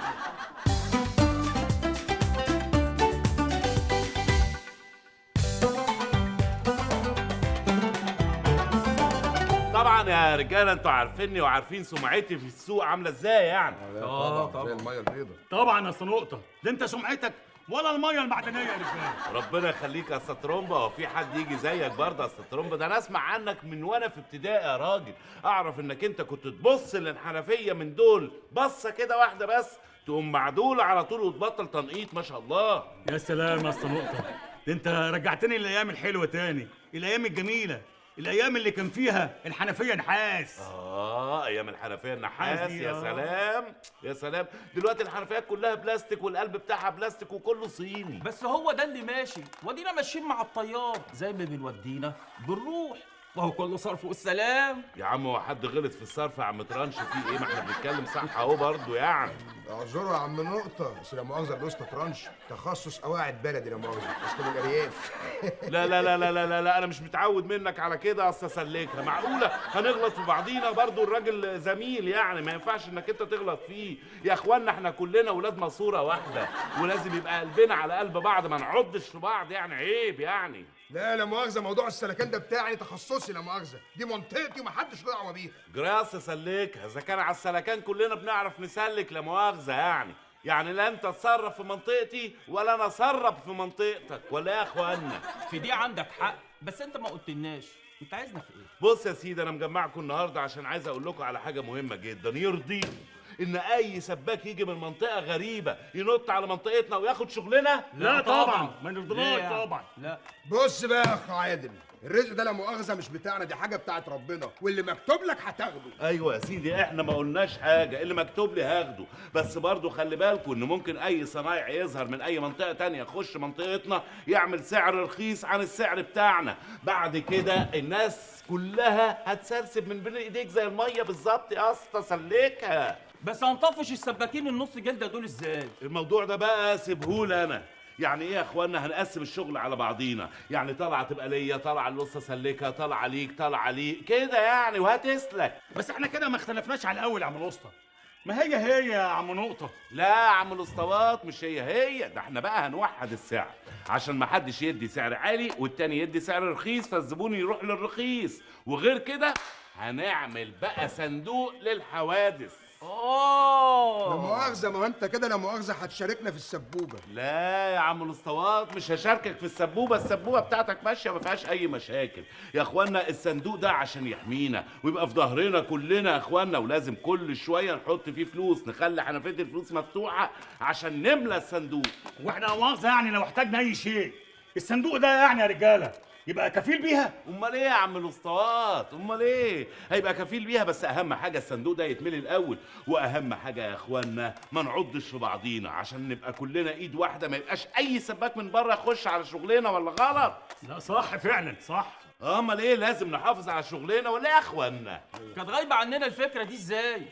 طبعا يا رجاله انتوا عارفيني وعارفين سمعتي في السوق عامله ازاي يعني. طبعا زي الميه البيضاء. طبعا يا نقطه، ده انت سمعتك ولا الميه المعدنيه يا رجاله. ربنا يخليك يا استاذ ترومبا، هو في حد يجي زيك برضه يا استاذ ترومبا؟ ده انا اسمع عنك من وانا في ابتدائي يا راجل، اعرف انك انت كنت تبص للحنفيه من دول بصه كده واحده بس تقوم معدوله على طول وتبطل تنقيط ما شاء الله. يا سلام يا نقطه، ده انت رجعتني للايام الحلوه تاني، الايام الجميله، الايام اللي كان فيها الحنفيه نحاس. ايام الحنفيه النحاس. يا سلام دلوقتي الحنفيات كلها بلاستيك والقلب بتاعها بلاستيك وكله صيني. بس هو ده اللي ماشي، ودينا ماشيين مع الطيار، زي ما بنودينا بنروح. وهو كله صرف والسلام. يا عم هو حد غلط في الصرف يا عم ترانش؟ في ايه؟ ما احنا بنتكلم صح اهو برضه يعني. اعذروا يا عم نقطة، بس لا مؤاخذة الأسطى ترانش تخصص قواعد بلدي، لا مؤاخذة أصل من الأرياف. لا لا لا لا لا لا انا مش متعود منك على كده يا استاذ سليكه. معقوله هنغلط في بعضينا؟ برضه الراجل زميل يعني، ما ينفعش انك انت تغلط فيه. يا اخوانا احنا كلنا ولاد ماسوره واحده، ولازم يبقى قلبنا على قلب بعض، ما نعضش في بعض يعني، عيب يعني. لا مؤاخذة، موضوع السلكان ده بتاعي تخصصي، لا مؤاخذة دي منطقتي ومحدش له دعوة بيها. جراس سليكه، اذا كان على السلكان كلنا بنعرف نسلك، لا مؤاخذه يعني لا انت تصرف في منطقتي ولا انا اصرف في منطقتك، ولا يا اخوانا؟ في دي عندك حق، بس انت ما قلتلناش انت عايزنا في ايه؟ بص يا سيدي، انا مجمعكم النهارده عشان عايز اقول لكم على حاجه مهمه جدا يرضيكم، ان اي سباك يجي من منطقه غريبه ينط على منطقتنا وياخد شغلنا. لا طبعا ما نرضناش طبعا. لا بص بقى يا أخ عادل، الرزق ده لا مؤاخذة مش بتاعنا، دي حاجة بتاعت ربنا، واللي مكتوب لك هتاخده. ايوه يا سيدي، احنا ما قلناش حاجه، اللي مكتوب لي هاخده، بس برضو خلي بالكم ان ممكن اي صنايع يظهر من اي منطقه تانية يخش منطقتنا يعمل سعر رخيص عن السعر بتاعنا، بعد كده الناس كلها هتسرسب من بين ايديك زي الميه بالظبط يا اسطى سلكها. بس هنطفش السباكين النص جلده دول ازاي؟ الموضوع ده بقى سيبهولي انا. يعني ايه يا اخوانا؟ هنقسم الشغل على بعضينا، يعني طلعه تبقى ليا، طلعه للاسطى سلكها، طلعه ليك، طلعه ليك كده يعني، وهتسلك. بس احنا كده ما اختلفناش على الاول يا عم الاسطى. ما هي يا عم نقطه. لا يا عم الاسطوات، مش هي ده احنا بقى هنوحد السعر عشان ما حدش يدي سعر عالي والتاني يدي سعر رخيص فالزبون يروح للرخيص، وغير كده هنعمل بقى صندوق للحوادث. لا مؤاخذة، ما هو انت كده لا مؤاخذة هتشاركنا في السبوبة. لا يا عم الاسطوات، مش هشاركك في السبوبة بتاعتك ماشية ما فيهاش أي مشاكل. يا اخوانا الصندوق ده عشان يحمينا ويبقى في ظهرنا كلنا يا اخوانا، ولازم كل شوية نحط فيه فلوس، نخلي حنفية الفلوس مفتوحة عشان نملى الصندوق. واحنا لا مؤاخذة يعني لو احتاجنا أي شيء الصندوق ده يعني يا رجالة يبقى كفيل بيها. امال ايه يا عم الاسطوات؟ امال ايه؟ هيبقى كفيل بيها، بس اهم حاجه الصندوق ده يتملي الاول، واهم حاجه يا اخوانا ما نعضش في بعضينا عشان نبقى كلنا ايد واحده، ما يبقاش اي سباك من بره يخش على شغلنا، ولا غلط؟ لا صح فعلا صح. امال ايه؟ لازم نحافظ على شغلنا، ولا يا اخوانا؟ كانت غايبه عننا الفكره دي ازاي؟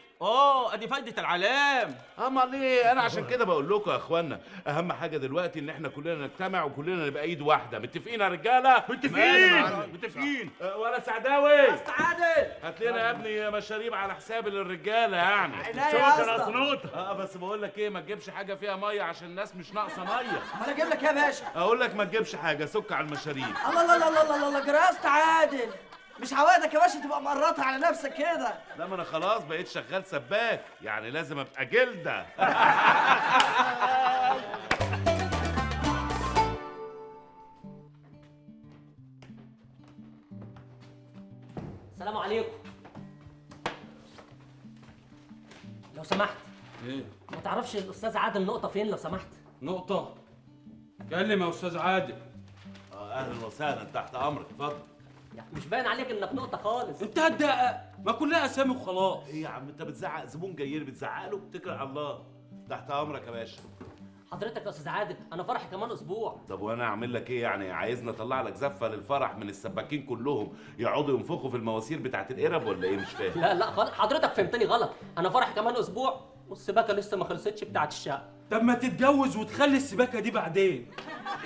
ادي فايده العلام. امال ايه؟ انا عشان كده بقول لكم يا اخوانا اهم حاجه دلوقتي ان احنا كلنا نجتمع وكلنا نبقى ايد واحده. متفقين يا رجاله؟ متفقين. ولا سعداوي بس عادل هات لنا يا ابني مشاريب على حساب الرجاله يعني. بس بقول لك ايه، ما تجيبش حاجه فيها ميه عشان الناس مش ناقصه ميه. امال اجيب لك ايه يا باشا؟ اقول لك ما تجيبش حاجه، سك على المشاريب. الله الله الله الله الله جراست عادل، مش عوايدك يا باشا تبقى مقرطها على نفسك كده. لا ما انا خلاص بقيت شغال سباك، يعني لازم ابقى جلده. السلام عليكم. لو سمحت ايه؟ ما تعرفش الاستاذ عادل نقطه فين لو سمحت؟ نقطة؟ كلم يا استاذ عادل. اهلا وسهلا، تحت امرك، اتفضل. يعني مش باين عليك انك نقطه خالص. انت هتدقق، ما كلها اسامي وخلاص. ايه يا عم انت بتزعق زبون جاي لي بتزعق له؟ اتكل على الله. تحت امرك يا باشا. حضرتك يا استاذ عادل انا فرحي كمان اسبوع. طب وانا اعمل لك ايه يعني؟ عايزني اطلع لك زفه للفرح من السباكين كلهم يقعدوا ينفخوا في المواسير بتاعت القرب ولا ايه؟ مش فاهم. لا خالص، حضرتك فهمتني غلط. انا فرحي كمان اسبوع والسباكه لسه ما خلصتش بتاعت الشقه. طب ما تتجوز وتخلي السباكه دي بعدين.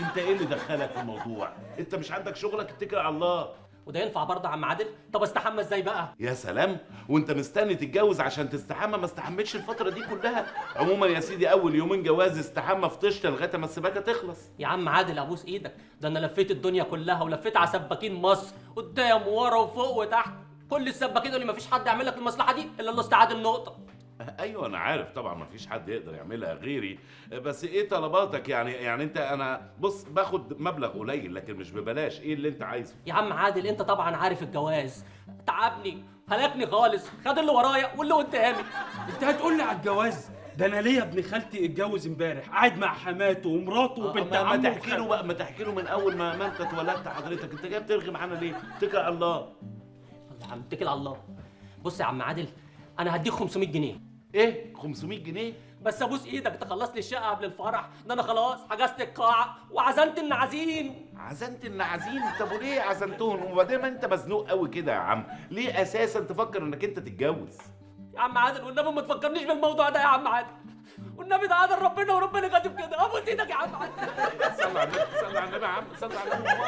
انت ايه اللي دخلك في الموضوع؟ انت مش عندك شغلك؟ اتكل على الله. وده ينفع برضه يا عم عادل؟ طب استحمى ازاي بقى؟ يا سلام، وانت مستني تتجوز عشان تستحمى؟ ما استحمتش الفتره دي كلها. عموما يا سيدي اول يومين جواز استحمى في طشت لغايه ما السباكه تخلص. يا عم عادل ابوس ايدك، ده انا لفيت الدنيا كلها ولفيت على سباكين مصر قدام وورا وفوق وتحت، كل السباكين دول مفيش حد يعمل لك المصلحه دي الا الاستاذ عادل نقطه. ايوه انا عارف طبعا مفيش حد يقدر يعملها غيري، بس ايه طلباتك يعني انت؟ انا بص باخد مبلغ قليل لكن مش ببلاش، ايه اللي انت عايزه؟ يا عم عادل انت طبعا عارف الجواز تعبني هلكني خالص، خد اللي ورايا واللي قدامي. انت هتقول لي على الجواز؟ ده انا ليا ابن خالتي اتجوز امبارح، قاعد مع حماته ومراته وبنت عمه. ما تحكي له بقى، ما تحكي له من اول ما انت اتولدت حضرتك. انت جاي بترغي معانا ليه؟ اتكل على الله. الله يا عم اتكل على الله. بص يا عم عادل انا هديك 500 جنيه. ايه 500 جنيه؟ بس ابوس ايدك تخلص لي الشقه قبل الفرح، ده انا خلاص حجزت القاعه وعزمت النعازين. عزنت النعازين؟ طب وليه عزنتهم؟ وبعدين ما انت مزنوق قوي كده يا عم، ليه اساسا تفكر انك انت تتجوز؟ يا عم عادل والنبي ما تفكرنيش بالموضوع ده يا عم عادل، والنبي ده قدر ربنا وربنا كاتب كده. ابوس ايدك يا عم عادل. صلى على النبي، صلى على النبي يا عم، صلى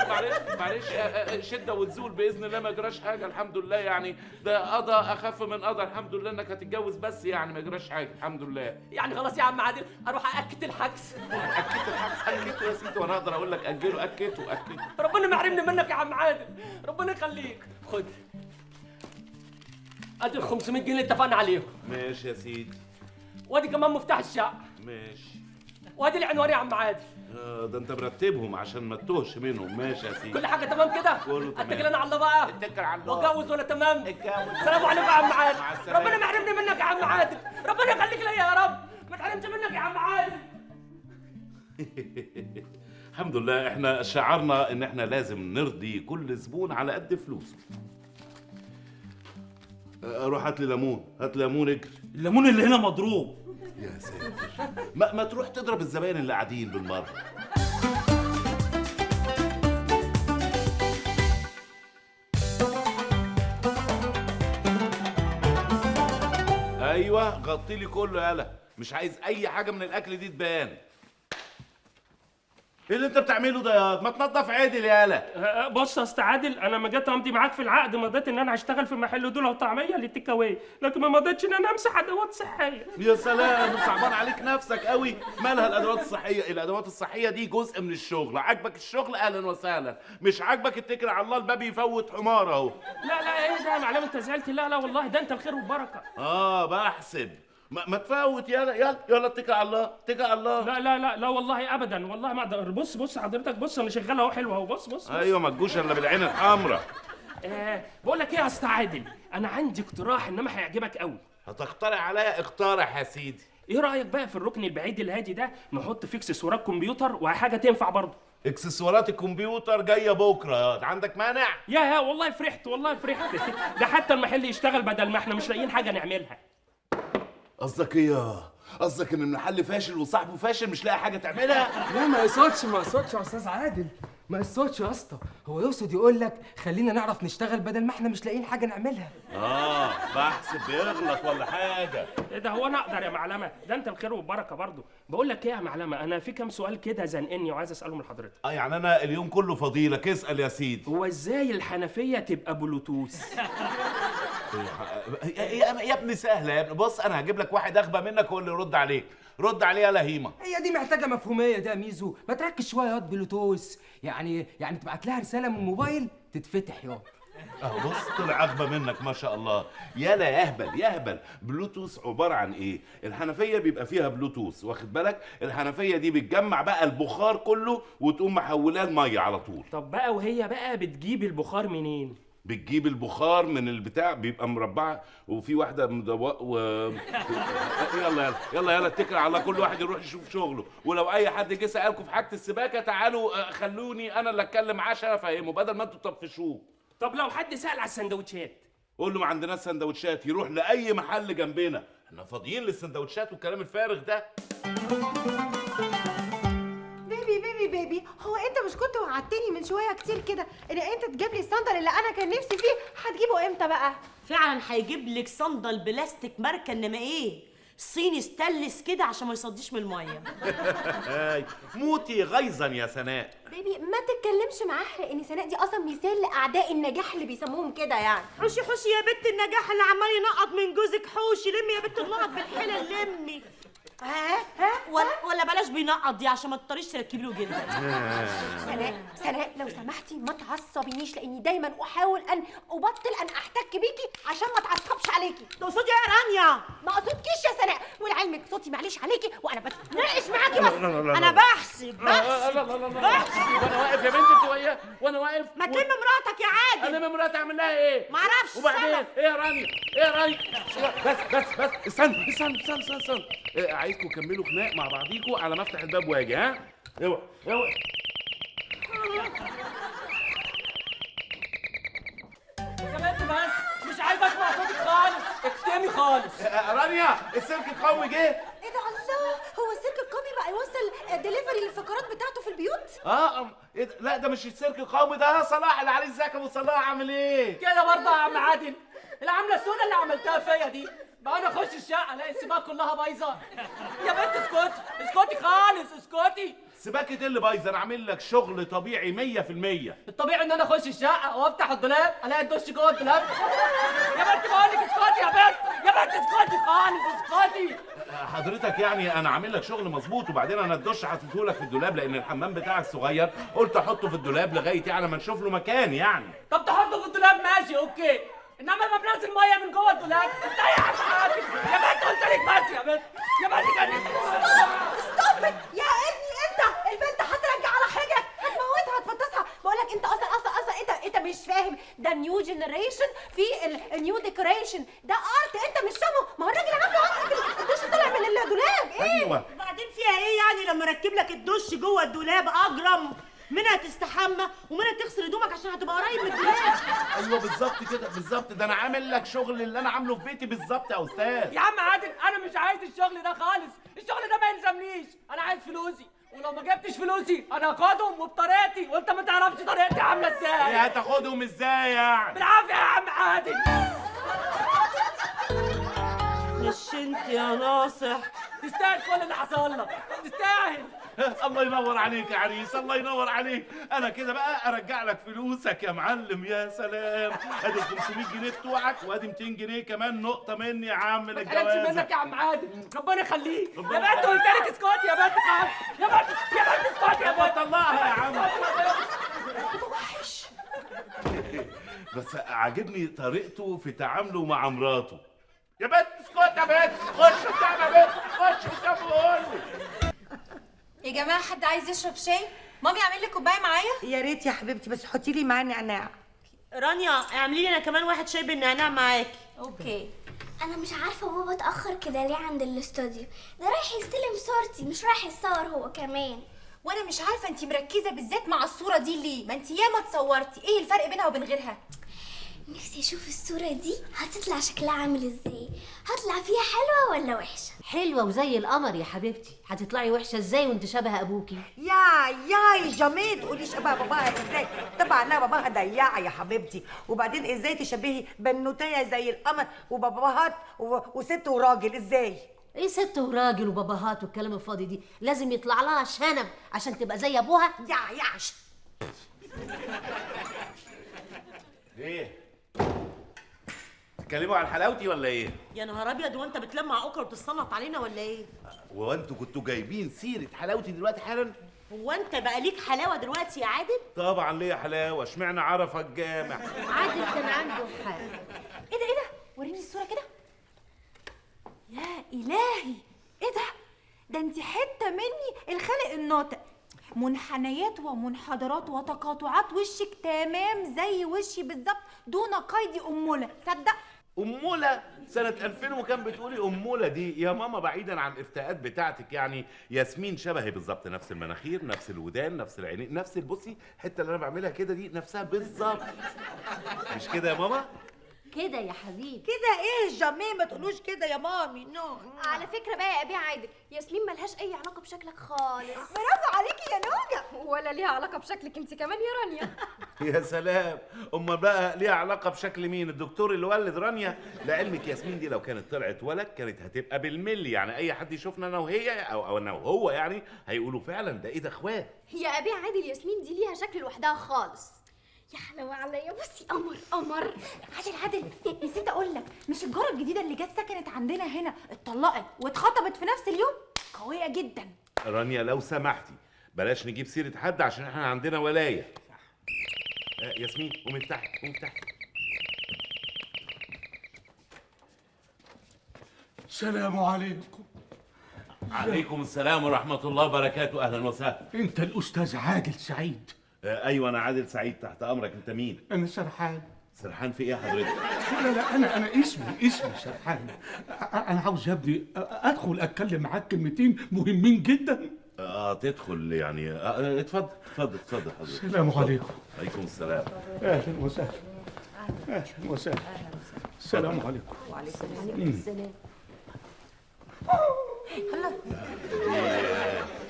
على النبي. معلش شده وتزول باذن الله، ما يجراش حاجه الحمد لله. يعني ده قضاء اخف من قضاء، الحمد لله انك هتتجوز بس، يعني ما يجراش حاجه الحمد لله. يعني خلاص يا عم عادل اروح اكت الحجز. اكدت الحجز؟ اكدته يا سيدي وانا اقدر اقول لك اجله؟ اكدته. ربنا ما يحرمني منك يا عم عادل، ربنا يخليك. خد ادي ال 500 جنيه اللي اتفقنا عليهم. ماشي يا سيدي. وادي كمان مفتاح الشقه. ماشي. وادي العنوان يا عم عادل. ده انت مرتبهم عشان ما تتوهش منهم. ماشي يا سيدي. كل حاجه تمام كده؟ كله تمام. اتكل انا على الله بقى. اتكل على الله. واتجوز ولا تمام؟ اتجوز. السلام عليكم يا عم عادل. مع السلامة. ربنا ما يحرمني منك يا عم عادل، ربنا يخليك ليا يا رب، ما تحرمش منك يا عم عادل. الحمد لله احنا شعرنا ان احنا لازم نرضي كل زبون على قد فلوسه. روح هات لي ليمون، هات لي ليمون اجري. الليمون اللي هنا مضروب. يا ساتر، ما تروح تضرب الزباين اللي قاعدين بالمره. ايوه غطي لي كله يالا، مش عايز اي حاجه من الاكل دي تبان. ايه اللي انت بتعمله ده يا ما تنضف عدل يالا. بص يا استاذ عادل، انا ما جيت امضي معاك في العقد مضيت ان انا هشتغل في محل دول وطعميه للتيك اواي، لكن ما مضيتش ان انا امسح ادوات صحيه. يا سلام، صعبان عليك نفسك قوي. مالها الادوات الصحيه؟ الادوات الصحيه دي جزء من الشغل، عاجبك الشغل اهلا وسهلا، مش عاجبك اتكل على الله، الباب يفوت حمار اهو. لا ايه ده يا معلم انت زعلت؟ لا والله ده انت الخير والبركه. بحسب ما تفوت. يلا اتكل على الله، اتكل على الله. لا والله ابدا، والله ما اقدر. بص حضرتك، بص انا شغال اهو حلو اهو. بص ايوه ما تجوش الا بالعين الحمراء. بقول لك ايه يا استاذ عادل، انا عندي اقتراح انما هيعجبك قوي. هتقترح عليا؟ اقترح يا سيدي. ايه رايك بقى في الركن البعيد الهادي ده نحط فيه اكسسوارات كمبيوتر وحاجه تنفع برضه؟ اكسسوارات الكمبيوتر جايه بكره، عندك مانع؟ يا والله فرحت ده حتى المحل يشتغل بدل ما احنا مش لاقيين حاجه نعملها. قصدك ايه؟ قصدك ان المحل فاشل وصاحبه فاشل مش لاقي حاجه تعملها؟ لا ما يقصدش يا استاذ عادل، ما يقصدش يا اسطى، هو يقصد يقول لك خلينا نعرف نشتغل بدل ما احنا مش لاقيين حاجه نعملها. بحسب بيغلط ولا حاجه. ايه ده؟ هو انا اقدر يا معلمه؟ ده انت الخير والبركه برضه. بقول لك ايه يا معلمه، انا في كام سؤال كده زنقني وعايز اسالهم لحضرتك. يعني انا اليوم كله فضيلك، اسال يا سيدي. هو ازاي الحنفيه تبقى بلوتوث؟ يا ابني سهله يا ابني. بص انا هجيب لك واحد اغبى منك هو اللي يرد عليك. رد عليه يا لهيمه. هي دي محتاجه مفهوميه ده يا ميزو، ما تركز شويه ياض بلوتوث، يعني تبعت لها رساله من الموبايل تتفتح ياض. بص طلع اغبى منك ما شاء الله. يالا يهبل. بلوتوث عباره عن ايه؟ الحنفيه بيبقى فيها بلوتوث، واخد بالك؟ الحنفيه دي بتجمع بقى البخار كله وتقوم محولاه لميه على طول. طب بقى وهي بقى بتجيب البخار منين؟ بتجيب البخار من البتاع، بيبقى مربعه وفي واحده مدوق يلا اتكل على الله، كل واحد يروح يشوف شغله. ولو اي حد جه سالكم في حاجه السباكه تعالوا خلوني انا اللي اتكلم معاه عشان افهمه بدل ما انتوا تطفشوه. طب لو حد سال على السندوتشات؟ قول له ما عندناش سندوتشات، يروح لاي محل جنبنا، احنا فاضيين للسندوتشات والكلام الفارغ ده. بيبي هو انت مش كنت وعدتني من شويه كتير كده ان انت تجيب لي الصندل اللي انا كان نفسي فيه؟ هتجيبه امتى بقى؟ فعلا هيجيب لك صندل بلاستيك ماركه، انما ايه صيني ستانلس كده عشان ما يصديش من الميه. موتي غيظا يا سناء. بيبي ما تتكلمش معاه لان سناء دي اصلا مثال لاعداء النجاح اللي بيسموهم كده يعني. حوشي يا بنت النجاح اللي عمال ينقط من جوزك، حوشي لمي يا بنت النقط بالحلل لمي. ولا بلاش بينقط دي عشان ما تضطريش تركبي له جلد. سناء لو سمحتي ما تعصبينيش لاني دايما احاول ان ابطل ان احتك بيكي عشان ما اتعصبش عليكي. تقصدي ايه يا رانيا؟ ما قصدكيش يا سناء، ولعلمك صوتي معلش عليكي وانا بتناقش معاكي بس. انا بحسب وانا واقف يا بنتي وانا واقف. ما تلم مراتك يا عادل. انا مراتي اعمل لها ايه؟ معرفش. وبعدين ايه يا رانيا؟ بس استنى عايزكم تكملوا خناق مع بعضيكوا على ما افتح الباب واجي. اوعى يا بنت بس مش عايز اسمع صوتك خالص، اكتمي خالص. رانيا السلك القوي جه. ايه ده؟ الله، هو السلك القومي بقى يوصل ديليفري للفقرات بتاعته في البيوت؟ إيه ده؟ لا ده مش السيرك القومي ده يا صلاح اللي عليه ازيك يا ابو صلاح عامل ايه؟ كده برضه يا عم عادل، العمله السوداء اللي عملتها فيا دي بقى انا اخش الشقه الاقي السباك كلها بايظه. يا بنت اسكتي اسكتي خالص اسكتي. سباكة ايه اللي بايظه؟ انا عامل لك شغل طبيعي 100%. الطبيعي ان انا اخش الشقه وافتح الدولاب الاقي الدش جوه الدولاب. يا بنت بقول لك اسكتي يا بنت، يا بنت اسكتي خالص اسكتي. حضرتك يعني انا عامل لك شغل مظبوط، وبعدين انا الدش حطيته لك في الدولاب لان الحمام بتاعك صغير، قلت احطه في الدولاب لغايه يعني ما نشوف له مكان يعني. طب تحطه في الدولاب ماشي اوكي، انما ما بنزل ميه من جوه الدولاب انت يا عم عادل. يا بنت قلت لك بس يا بنت، يا بنت كان ستوب يا ابني، انت البنت هترجع على حاجه هتموتها هتفطسها. بقول لك انت اصلا انت مش فاهم، ده نيو جنريشن في النيو ديكوريشن، ده ارت انت مش فاهمه. ما هو الراجل عنده ارت الدش طلع من الدولاب. ايه وبعدين فيها ايه يعني لما اركب لك الدش جوه الدولاب؟ اجرم منها تستحمى ومنها تغسل هدومك عشان هتبقى قريب من الدولاب. ايوه بالظبط كده بالظبط، ده انا عامل لك شغل اللي انا عامله في بيتي بالظبط يا استاذ. يا عم عادل انا مش عايز الشغل ده خالص، الشغل ده ما يلزمنيش، انا عايز فلوسي، ولو ما جبتش فلوسي انا هاخدهم وبطريقتي، وانت ما تعرفش طريقتي عامله ازاي. ايه هتاخدهم ازاي يعني؟ بالعافيه يا عم عادل. مش انت يا ناصح تستاهل كل اللي حصل لك، تستاهل. الله ينور عليك يا عريس، الله ينور عليك. انا كده بقى ارجع لك فلوسك يا معلم. يا سلام، ادي 500 جنيه بتوعك وادي 200 جنيه كمان نقطه مني يا عم ما للجواز. تقلقش منك يا عم عادل، ربنا يخليك. يا بنت قلت لك اسكتي يا بنت خالص، يا بنت اسكتي يا بنت. طلعها يا عم. بس عاجبني طريقته في تعامله مع مراته. يا بنت اسكت يا بنت، خش قدام يا بنت، خش قدام وقول لي. يا جماعه حد عايز يشرب شاي؟ مامي اعمل لي كوبايه معايا؟ يا ريت يا حبيبتي، بس حطي لي معاه نعناع. رانيا اعملي لي انا كمان واحد شاي بالنعناع معاكي. اوكي. انا مش عارفه بابا اتاخر كده ليه عند الاستوديو، ده رايح يستلم صورتي مش رايح يتصور هو كمان. وانا مش عارفه انتي مركزه بالذات مع الصوره دي ليه؟ ما انتي ياما اتصورتي، ايه الفرق بينها وبين غيرها؟ نفسي اشوف الصوره دي هتطلع شكلها عامل ازاي، هطلع فيها حلوه ولا وحشه؟ حلوه وزي القمر يا حبيبتي، هتطلعي وحشه ازاي وانت شبه ابوكي؟ يا جميل تقولي شبه باباها ازاي؟ طبعا لا، باباها ضيعه يا حبيبتي، وبعدين ازاي تشبهي بنوتيه زي القمر وباباهات وست وراجل ازاي؟ ايه ست وراجل وباباهات والكلام الفاضي دي؟ لازم يطلع لها شنب عشان تبقى زي ابوها. يا ايه؟ تتكلموا عن حلاوتي ولا ايه؟ يا نهار ابيض، وانت بتلمع اوكر وبتتصنط علينا ولا ايه؟ وانتوا كنتوا جايبين سيره حلاوتي دلوقتي حالا؟ هو انت بقى ليك حلاوه دلوقتي يا عادل؟ طبعا ليا حلاوه، اشمعنى عرفه الجامع؟ عادل كان عنده حق. ايه ده وريني الصوره كده. يا الهي، ايه ده انت حته مني الخالق الناطق. منحنيات ومنحدرات وتقاطعات وشك تمام زي وشي بالظبط دون قيد أمولة. تصدق؟ أمولة؟ سنة 2000 وكان بتقولي أمولة دي يا ماما؟ بعيدا عن الإفتاءات بتاعتك يعني ياسمين شبهي بالظبط، نفس المناخير نفس الودان نفس العينين نفس البصي، الحتة اللي أنا بعملها كده دي نفسها بالظبط. مش كده يا ماما؟ كده يا حبيبي. كده ايه جميل؟ ما تقولوش كده يا مامي. نو على فكره بقى يا ابي عادل، ياسمين ملهاش اي علاقه بشكلك خالص. برافو عليكي يا نوجة. ولا ليها علاقه بشكلك انت كمان يا رانيا. يا سلام، أمال بقى ليها علاقة بشكل مين؟ الدكتور اللي ولد رانيا؟ لعلمك ياسمين دي لو كانت طلعت ولد كانت هتبقى بالملي، يعني أي حد يشوفنا أنا وهي أو أنا وهو يعني هيقولوا فعلا ده إيه ده إخوات. يا ابي عادل ياسمين دي ليها شكل لوحدها خالص. يا حلاوه عليا، بصي قمر قمر. عادل نسيت اقول لك، مش الجاره الجديده اللي جت سكنت عندنا هنا اتطلقت واتخطبت في نفس اليوم؟ قويه جدا. رانيا لو سمحتي بلاش نجيب سيرة حد عشان احنا عندنا ولاية. ياسمين قومي افتحي قومي افتحي. السلام عليكم. عليكم السلام ورحمة الله وبركاته، أهلا وسهلا. أنت الأستاذ عادل سعيد؟ أيوة أنا عادل سعيد، تحت أمرك. أنت مين؟ أنا سرحان. سرحان في إيه حضرتك؟ لا أنا اسمي سرحان. أنا عاوز يا ابني أدخل أتكلم معاك كلمتين مهمين جدا. تدخل يعني. اتفضل اتفضل حضرتك. السلام عليكم. عليكم السلام. أهلا وسهلا. أهلا وسهلا. السلام عليكم. وعليكم السلام.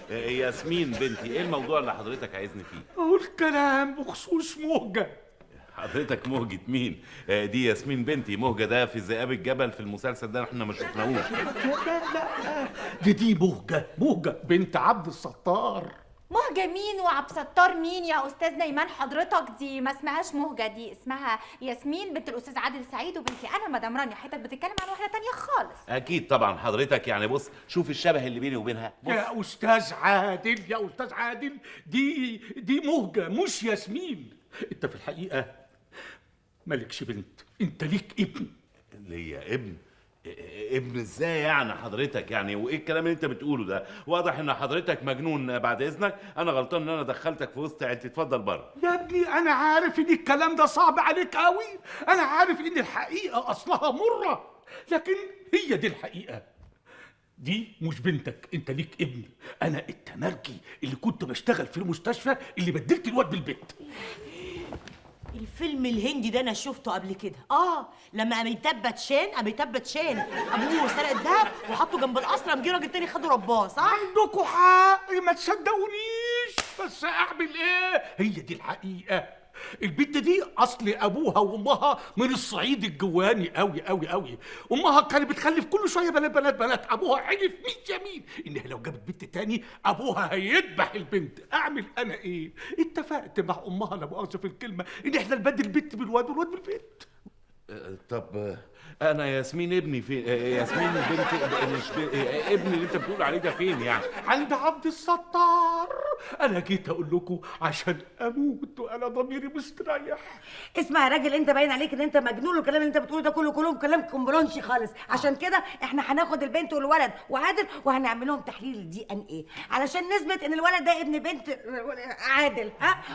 ياسمين بنتي، ايه الموضوع اللي حضرتك عايزني فيه؟ اقول كلام بخصوص مهجة. حضرتك مهجة مين؟ دي ياسمين بنتي. مهجة ده في ذئاب الجبل في المسلسل ده احنا ما شفناهوش. لا دي مهجة بنت عبد الستار. مهجة مين وعبد الستار مين يا استاذ نيمان؟ حضرتك دي ما اسمهاش مهجة، دي اسمها ياسمين بنت الاستاذ عادل سعيد، وبنتي انا مدام رانيا. حضرتك بتتكلم عن واحدة تانية خالص. اكيد طبعا حضرتك، يعني بص شوف الشبه اللي بيني وبينها. بص. يا استاذ عادل دي مهجة مش ياسمين. انت في الحقيقة مالكش بنت، انت ليك ابن. ليا ابن؟ ابن ازاي يعني حضرتك؟ يعني وايه الكلام اللي انت بتقوله ده؟ واضح ان حضرتك مجنون. بعد اذنك انا غلطان ان انا دخلتك في وسط عيلتي. اتفضل بره. يا ابني انا عارف ان الكلام ده صعب عليك قوي، انا عارف ان الحقيقة اصلها مرة، لكن هي دي الحقيقة. دي مش بنتك، انت ليك ابن. انا التمرجي اللي كنت بشتغل في المستشفى اللي بدلت الواد بالبيت. الفيلم الهندي ده انا شفته قبل كده. لما اميتاب باتشان ابوه سرق الدهب وحطه جنب القصر، قام جه راجل تاني خده رباه، صح؟ عندكوا حق، ما تصدقونيش، بس اعمل ايه؟ هي دي الحقيقة. البنت دي اصل ابوها وامها من الصعيد الجواني قوي. امها كانت بتخلف كل شويه بنات. ابوها حلف 100 يمين انها لو جابت بنت تاني ابوها هيذبح البنت. اعمل انا ايه؟ اتفقت مع امها، لا مؤاخذه في الكلمه، ان احنا نبدل البنت بالواد والواد بالبنت. طب انا ياسمين ابني فين؟ ياسمين بنتي مش ابني اللي انت بتقول عليه ده فين يعني؟ عند عبد الستار. انا جيت اقول لكم عشان اموت وانا ضميري مستريح. اسمع يا راجل، انت باين عليك ان انت مجنون، والكلام اللي انت بتقوله ده كله كلام كومبلونشي خالص. عشان كده احنا هناخد البنت والولد وعادل وهنعمل لهم تحليل DNA علشان نثبت ان الولد ده ابن بنت عادل.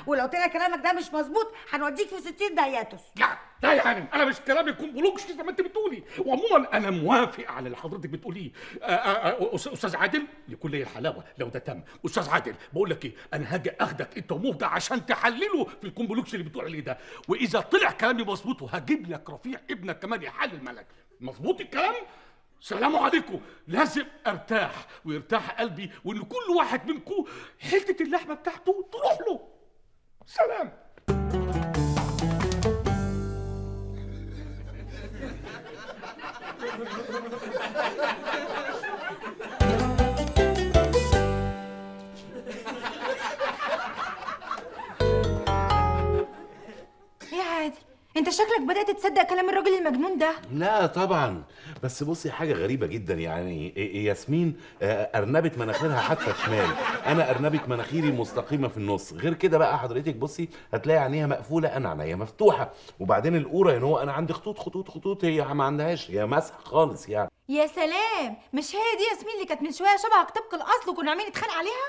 ولو طلع كلامك ده مش مظبوط هنوديك في 60 داياتوس. لا يا هانم، انا مش كلامي كومبلونشي زي ما انت بتقولي، وعموما انا موافق على اللي حضرتك بتقوليه. استاذ عادل لكل الحلاوه لو ده تم. استاذ عادل بقول لك ايه، انا هاجي اخدك انت ومهجة عشان تحلله في الكومبلونشي اللي بتقول عليه ده، واذا طلع كلامي مظبوط وهجيب لك رفيع ابنك كمان يحلل ملك. مظبوط الكلام؟ سلام عليكم. لازم ارتاح ويرتاح قلبي، وان كل واحد منكم حته اللحمه بتاعته تروح له. سلام. يا عادل، انت شكلك بدأت تصدق كلام الراجل المجنون ده. لا طبعا، بس بصي حاجه غريبه جدا. يعني ياسمين ارنبت مناخيرها حتى شمال، انا ارنبت مناخيري مستقيمه في النص. غير كده بقى حضرتك بصي هتلاقي عينيها مقفوله، انا عينيا مفتوحه. وبعدين القوره ان هو انا عندي خطوط، هي ما عندهاش، هي مسح خالص يعني. يا سلام، مش هي دي ياسمين اللي كانت من شويه شبهك طبق الاصل وكنا عاملين نتخانق عليها؟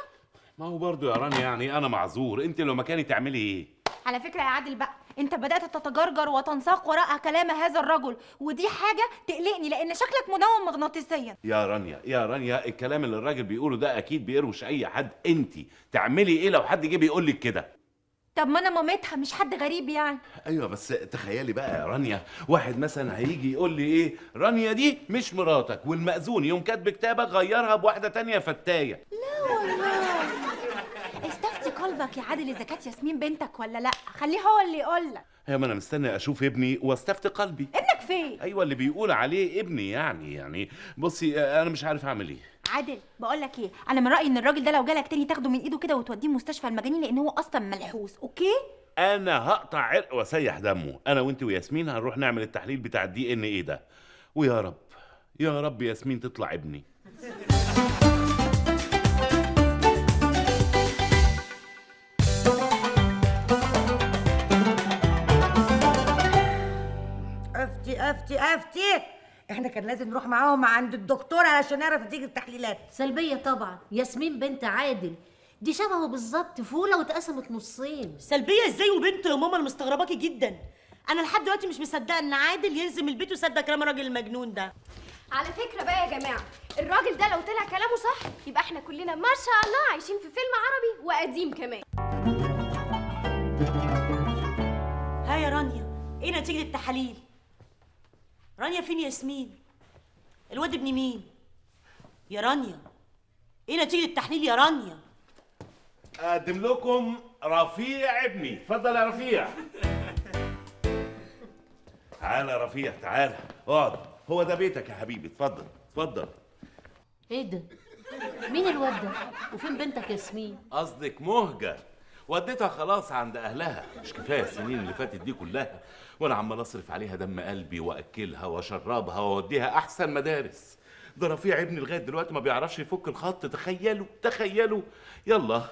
ما هو برضه يا رانيا يعني انا معذور، انت لو مكاني تعملي ايه؟ على فكره يا عادل بقى، انت بدأت تتجرجر وتنساق وراء كلام هذا الرجل، ودي حاجه تقلقني لان شكلك منوم مغناطيسيا. يا رانيا الكلام اللي الراجل بيقوله ده اكيد بيروش اي حد. انت تعملي ايه لو حد جه بيقول لك كده؟ طب ما انا مامتها، مش حد غريب يعني. ايوه بس تخيلي بقى يا رانيا، واحد مثلا هيجي يقول لي ايه، رانيا دي مش مراتك، والمأذون يوم كاتب كتابك غيرها بواحده تانية فتايه. لا والله. استفتي قلبك يا عادل اذا كانت ياسمين بنتك ولا لا، خليه هو اللي يقول لك. ما انا مستني اشوف ابني واستفتي قلبي. ابنك فين؟ ايوه اللي بيقول عليه ابني يعني بصي انا مش عارف اعمل ايه. عادل بقول لك ايه، انا من رايي ان الراجل ده لو جالك تاني تاخده من ايده كده وتوديه مستشفى المجانين، لان هو اصلا ملحوس. اوكي؟ انا هقطع عرق واسيح دمه. انا وانت وياسمين هنروح نعمل التحليل بتاع DNA ده، ويا رب ياسمين تطلع ابني. افتي احنا كان لازم نروح معاهم عند الدكتور علشان نعرف نتيجه التحليلات. سلبيه طبعا. ياسمين بنت عادل دي شبهه بالظبط، فوله واتقسمت نصين. سلبيه ازاي وبنت يا ماما؟ انا مستغرباكي جدا. انا لحد دلوقتي مش مصدقه ان عادل يلزم البيت ويصدق كلام الراجل المجنون ده. على فكره بقى يا جماعه، الراجل ده لو طلع كلامه صح يبقى احنا كلنا ما شاء الله عايشين في فيلم عربي وقديم كمان. ها يا رانيا، ايه نتيجه التحاليل؟ رانيا فين ياسمين؟ الواد ابن مين؟ يا رانيا ايه نتيجه التحليل يا رانيا؟ اقدم لكم رفيع ابني. اتفضل يا رفيع. تعالى يا رفيع، تعالى اقعد. هو ده بيتك يا حبيبي. اتفضل اتفضل. ايه ده؟ مين الواد ده؟ وفين بنتك ياسمين؟ قصدك مهجة. وديتها خلاص عند اهلها. مش كفايه السنين اللي فاتت دي كلها وانا عمال اصرف عليها دم قلبي واكلها واشربها واوديها احسن مدارس. ده رفيع ابني لغايه دلوقتي ما بيعرفش يفك الخط. تخيلوا تخيلوا. يلا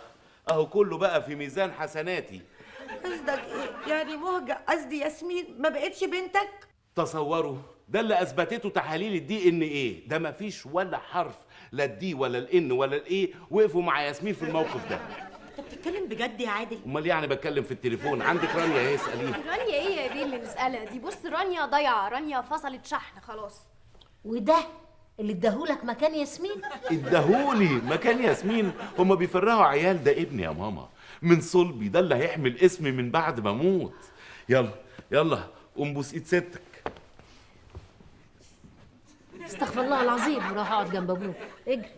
اهو كله بقى في ميزان حسناتي. قصدك ايه؟ يعني مهجة قصدي ياسمين ما بقتش بنتك؟ تصوروا ده اللي اثبتته تحاليل الدي ان ايه. ده مفيش ولا حرف لا الدي ولا الان ولا الايه وقفوا مع ياسمين في الموقف ده. انت بتتكلم بجد يا عادل؟ امال يعني بتكلم في التليفون. عندك رانيا ايه؟ اساليها. رانيا ايه يا بيه اللي نسألها دي؟ بص رانيا ضايعة، رانيا فصلت شحن خلاص. وده اللي اداهولك مكان ياسمين؟ ادهوني مكان ياسمين؟ هما بيفرقوا عيال. ده ابني يا ماما من صلبي، ده اللي هيحمل اسمي من بعد ما اموت. يلا يلا قوم بوس ايد ستك. استغفر الله العظيم وراح اقعد جنب ابوك. اجري.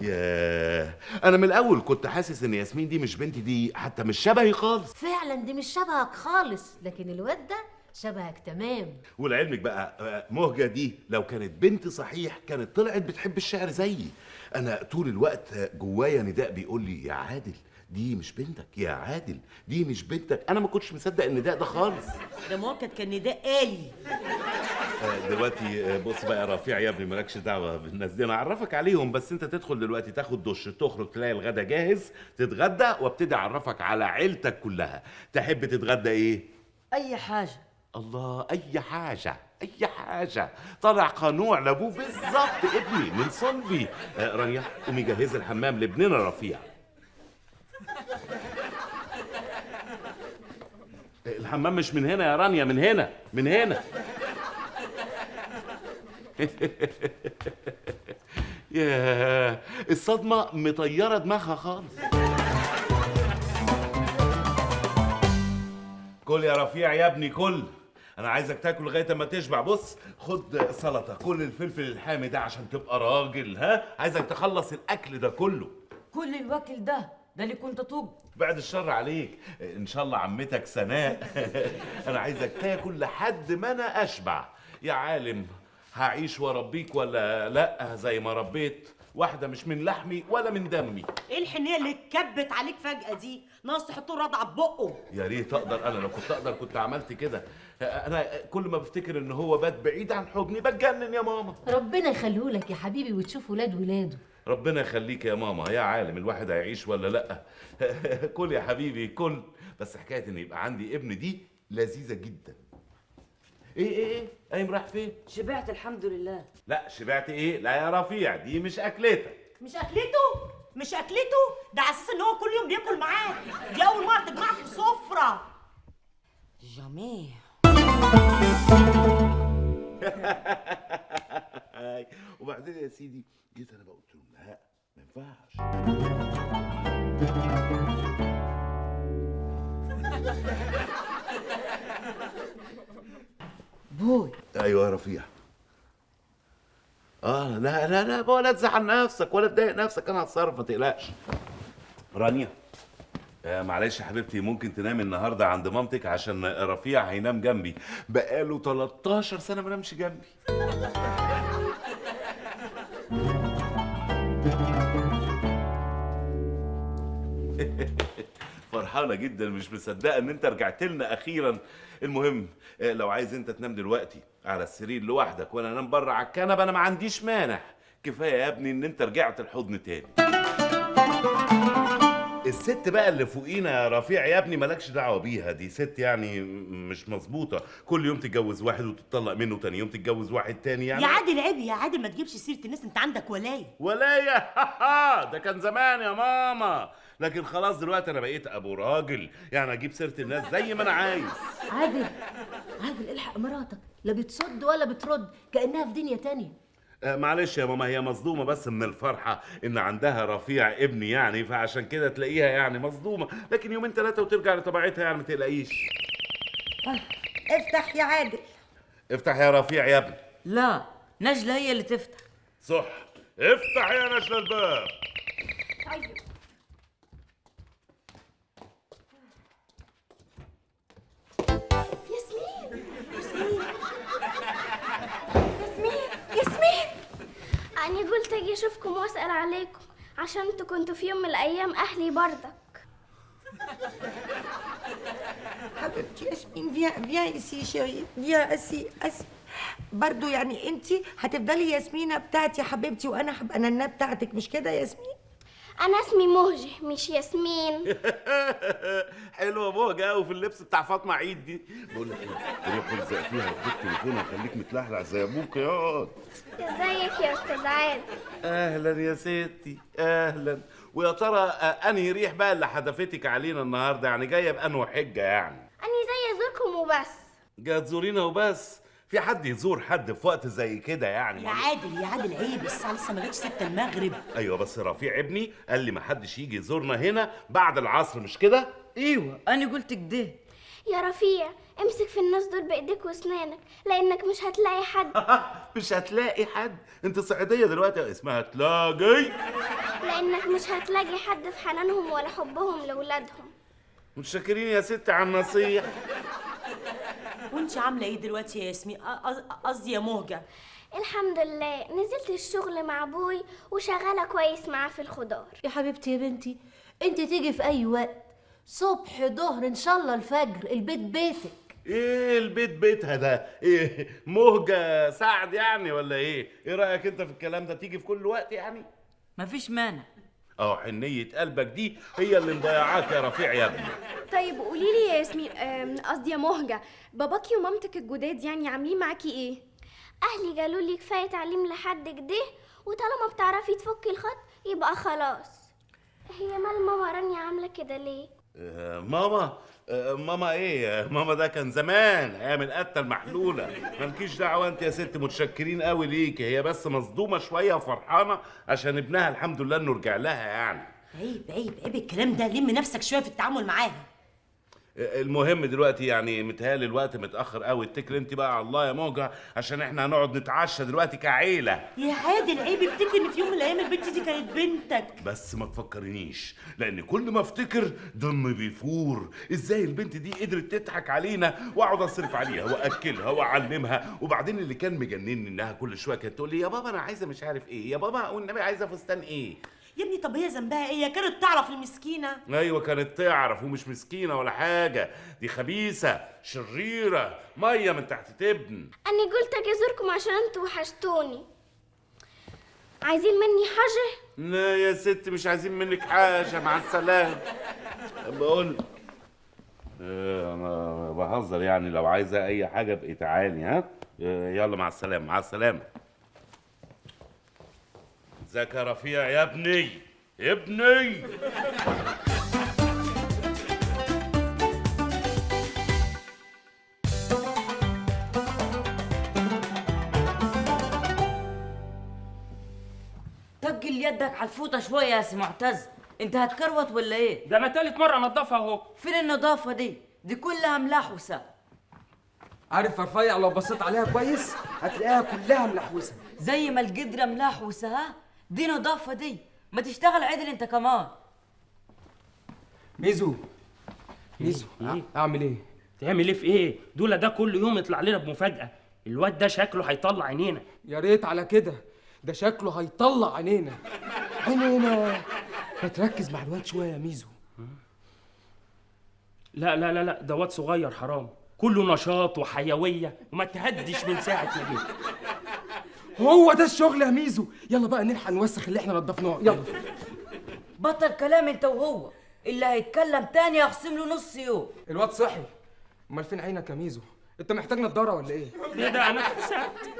ياه، انا من الاول كنت حاسس ان ياسمين دي مش بنتي، دي حتى مش شبهي خالص. فعلا دي مش شبهك خالص، لكن الواد ده شبهك تمام. ولعلمك بقى مهجة دي لو كانت بنت صحيح كانت طلعت بتحب الشعر زيي. انا طول الوقت جوايا نداء بيقول لي يا عادل دي مش بنتك، يا عادل دي مش بنتك. انا ما كنتش مصدق النداء ده خالص. ده مؤكد كان نداء آلي. دلوقتي بص بقى يا رفيع يا ابني، مالكش دعوه بالناس دي، انا اعرفك عليهم. بس انت تدخل دلوقتي تاخد دش، تخرج تلاقي الغدا جاهز، تتغدى وابتدي اعرفك على عيلتك كلها. تحب تتغدى ايه؟ اي حاجه. الله، اي حاجه اي حاجه. طلع قنوع لابوه بالظبط، ابني من صلبي. رانيا قومي جهزي الحمام لابننا رفيع. الحمام مش من هنا يا رانيا، من هنا من هنا. ياه، الصدمة مطيرة دماغها خالص. كل يا رفيع يا ابني كل. انا عايزك تاكل لغايه اما تشبع. بص خد سلطه، كل الفلفل الحامي ده عشان تبقى راجل. ها، عايزك تخلص الاكل ده كله. كل الوكل ده اللي كنت طوب. بعد الشر عليك، ان شاء الله عمتك سناء. انا عايزك تاكل لحد ما انا اشبع. يا عالم هعيش واربيك ولا لا زي ما ربيت واحده مش من لحمي ولا من دمي. ايه الحنيه اللي اتكبت عليك فجاه دي؟ ناقص تحط له رضعه ببقه. يا ريت اقدر، انا لو كنت اقدر كنت عملت كده. انا كل ما بفتكر ان هو بات بعيد عن حضني بتجنن يا ماما. ربنا يخليهولك يا حبيبي وتشوف ولاد ولاده. ربنا يخليك يا ماما. يا عالم الواحد هيعيش ولا لا. كل يا حبيبي كل. بس حكايه ان يبقى عندي ابن دي لذيذه جدا. ايه قايم رايح فين؟ شبعت الحمد لله. لا شبعت ايه؟ لا يا رفيع دي مش اكلتك. مش اكلته؟ مش اكلته؟ ده على اساس ان هو كل يوم بياكل معاك. دي اول مره تجمعك في سفره. جميل. وبعدين يا سيدي جيت انا بقى قلت له لا ما ينفعش. بوي. ايوه يا رفيع. لا ولا تزعل نفسك ولا تضايق نفسك، انا هتصرف ما تقلقش. رانيا معلش يا حبيبتي، ممكن تنامي النهارده عند مامتك عشان رفيع هينام جنبي. بقاله 13 سنه ما نامش جنبي. فرحانه جدا، مش مصدقه ان انت رجعت لنا اخيرا. المهم لو عايز انت تنام دلوقتي على السرير لوحدك وانا انام بره على الكنبه انا ما عنديش مانع. كفايه يا ابني ان انت رجعت الحضن تاني. الست بقى اللي فوقينا يا رفيع يا ابني مالكش دعوه بيها، دي ست يعني مش مظبوطه. كل يوم تتجوز واحد وتطلق منه، تاني يوم تتجوز واحد تاني. يعني يا عادل عيب يا عادل، ما تجيبش سيره الناس، انت عندك ولايه. ولايه؟ ده كان زمان يا ماما، لكن خلاص دلوقتي انا بقيت ابو راجل، يعني اجيب سيره الناس زي ما انا عايز. عادل الحق مراتك، لا بتصد ولا بترد، كانها في دنيا تانية. معلش يا ماما، هي مصدومه بس من الفرحه ان عندها رفيع ابني يعني، فعشان كده تلاقيها يعني مصدومه، لكن يومين ثلاثه وترجع لطبيعتها يعني، ما تقلقيش. افتح يا عادل. افتح يا رفيع يا ابني. لا، نجلة هي اللي تفتح. صح، افتح يا نشل الباب. طيب ياسمين أنا قلت أجي أشوفكم وأسأل عليكم عشان انتوا كنتوا في يوم من الأيام أهلي برضك. حبيبتي ياسمين فيا اسي شيري فيا اسي برضو يعني انت هتفضلي ياسمينة بتاعتي يا حبيبتي وانا هبقى نانا بتاعتك، مش كده يا ياسمين؟ أنا اسمي مهجة مش ياسمين. حلوه مهجه قوي في اللبس بتاع فاطمه عيد دي. بقول لك ايه، روح الزق فيها وخد تليفونها خليك متلحلح زي ابوك ياض. ازيك يا أستاذ عادل؟ اهلا يا ستي اهلا. ويا ترى انهي ريح بقى اللي حدفتك علينا النهارده؟ يعني جايه بانه حجه يعني؟ أنا زي أزوركم وبس. جايه تزورينا وبس؟ في حد يزور حد في وقت زي كده يعني؟ يا عادل عيب، الساعة لسه ما جاتش 6 المغرب. ايوه بس رفيع ابني قال لي ما حدش يجي يزورنا هنا بعد العصر، مش كده؟ ايوه انا قلت كده. يا رفيع امسك في الناس دول بايديك واسنانك لانك مش هتلاقي حد. مش هتلاقي حد؟ انت صعيديه دلوقتي اسمها تلاقي. لانك مش هتلاقي حد في حنانهم ولا حبهم لاولادهم. متشكرين يا ستي على النصيحه. وانت عامله ايه دلوقتي يا ياسمين؟ قصدي يا مهجه. الحمد لله نزلت الشغل مع ابوي وشغاله كويس معاه في الخضار. يا حبيبتي يا بنتي انت تيجي في اي وقت، صبح ظهر ان شاء الله الفجر، البيت بيتك. ايه البيت بيتها ده؟ ايه مهجه سعد يعني ولا ايه؟ ايه رايك انت في الكلام ده؟ تيجي في كل وقت يعني؟ مفيش مانع. حنيه قلبك دي هي اللي مضيعاك يا رفيع يا ابني. طيب قولي لي يا ياسمين، قصدي يا مهجه، باباكي ومامتك الجداد يعني عاملين معاكي ايه؟ اهلي قالوا لي كفايه تعليم لحد كده، وطالما بتعرفي تفكي الخط يبقى خلاص. هي مال ماما رانيا عامله كده ليه؟ ماما ايه؟ ماما ده كان زمان ايام القته المحلوله، مالكيش دعوه انت يا ست. متشكرين قوي ليكي، هي بس مصدومه شويه وفرحانه عشان ابنها الحمد لله انه رجع لها يعني. عيب الكلام ده، لم نفسك شويه في التعامل معاها. المهم دلوقتي يعني متهيألي الوقت متأخر قوي، اتكل انت بقى على الله يا موجة عشان احنا هنقعد نتعشى دلوقتي كعيلة. يا عادل عيب، افتكر ان في يوم من الايام البنت دي كانت بنتك. بس ما تفكرنيش، لان كل ما افتكر دمي بيفور. ازاي البنت دي قدرت تضحك علينا واقعد اصرف عليها واكلها واعلمها، وبعدين اللي كان مجنني انها كل شويه كانت تقول لي يا بابا انا عايزه مش عارف ايه، يا بابا والنبي عايزه فستان ايه. يا ابني طب هي ذنبها ايه؟ هي كانت تعرف المسكينه. ايوه كانت تعرف، ومش مسكينه ولا حاجه، دي خبيثه شريره ميه من تحت تبن. انا قلت اجي ازوركم عشان انتوا وحشتوني. عايزين مني حاجه؟ لا يا ست مش عايزين منك حاجه، مع السلامه. بقول انا بهزر يعني، لو عايزه اي حاجه ابقي تعالي. ها يلا مع السلامه. مع السلامه. ازيك يا رفيع يا ابني؟ ابني تقل يدك على الفوطه شويه يا سي معتز، انت هتكروت ولا ايه؟ ده انا تالت مره انضفها اهو. فين النظافه دي كلها ملحوسه. عارف يا رفيع لو بصيت عليها كويس هتلاقيها كلها ملحوسه زي ما القدره ملحوسه. ها دي نظافه دي؟ ما تشتغل عدل انت كمان. ميزو اعمل ايه؟ تعمل ايه في ايه؟ دول ده كل يوم يطلع لنا بمفاجاه. الواد ده شكله هيطلع عينينا. يا ريت على كده، ده شكله هيطلع عينينا. ما تركز مع الواد شويه يا ميزو. لا لا لا لا، ده واد صغير حرام، كله نشاط وحيويه وما تهدش من ساعه ما جه. هو ده الشغل يا ميزو. يلا بقى نلحق نوسخ اللي احنا نضفناه. يلا بطل كلام انت وهو، اللي هيتكلم تاني هخصم له نص يوم. الواد صحي. امال فين عينك يا ميزو؟ انت محتاج نضاره ولا ايه؟ ايه ده؟ انا اتكسرت.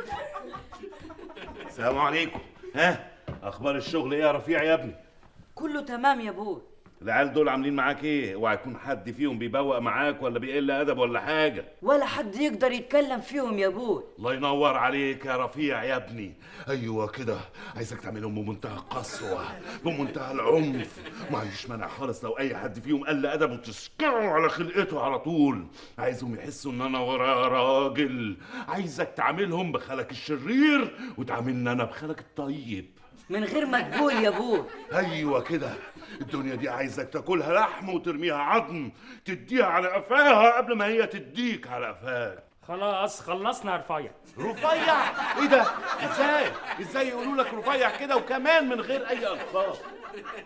السلام عليكم. ها اخبار الشغل ايه يا رفيع يا ابني؟ كله تمام يا ابوي. العيال دول عاملين معاك ايه؟ اوعى يكون حد فيهم بيبوق معاك ولا بيقل ادب ولا حاجه. ولا حد يقدر يتكلم فيهم يا ابوي. الله ينور عليك يا رفيع يا ابني. ايوه كده، عايزك تعملهم بمنتهى القسوه بمنتهى العنف. معيش مانع خالص لو اي حد فيهم قل ادب وتسكره على خلقته على طول. عايزهم يحسوا ان انا ورايا راجل. عايزك تعاملهم بخلك الشرير وتعاملني انا بخلك الطيب. من غير ما تقول يا ابوي. ايوه كده، الدنيا دي عايزك تاكلها لحم وترميها عظم، تديها على قفاها قبل ما هي تديك على قفاك. خلاص خلصنا يا رفيع. رفيع؟ ايه ده؟ ازاي يقولوا لك رفيع كده وكمان من غير اي القاب؟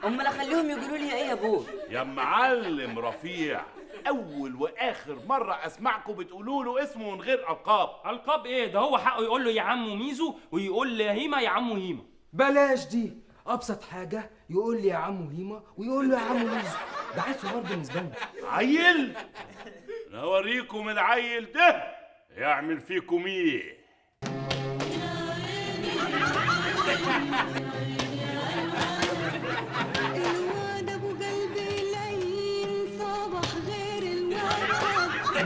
امال اخليهم يقولوا لي ايه يا ابوي؟ يا معلم رفيع، اول واخر مره اسمعكم بتقولوا له اسمه من غير القاب. القاب ايه ده؟ هو حقه يقول له يا عمو ميزو ويقول لهيما يا عمو هيما. بلاش دي، ابسط حاجه يقول لي يا عمو هيما ويقول له يا عمو ميزو، ده عيل صغير بالنسبه لنا. عيل؟ انا اوريكم العيل ده يعمل فيكم ايه. الواد ابو قلبي العين صبح غير الواد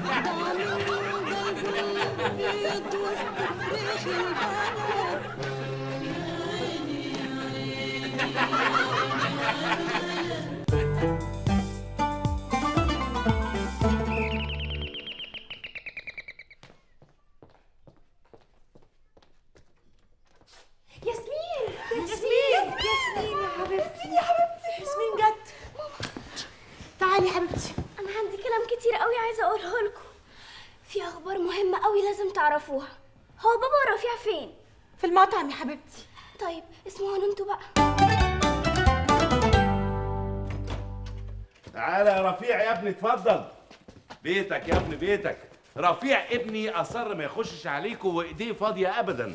ضامن قلبي ابيض وسط ريح البلد. ياسمين يا حبيبتي ياسمين جت. تعالي يا حبيبتي. انا عندي كلام كتير قوي عايزه اقوله لكم. في اخبار مهمه قوي لازم تعرفوها. هو بابا ورفيع فين؟ في المطعم يا حبيبتي. طيب اسمعوا انتوا بقى. تعالى يا رفيع يا ابني، اتفضل. بيتك يا ابني بيتك. رفيع ابني اصر ما يخشش عليكم وايديه فاضيه ابدا.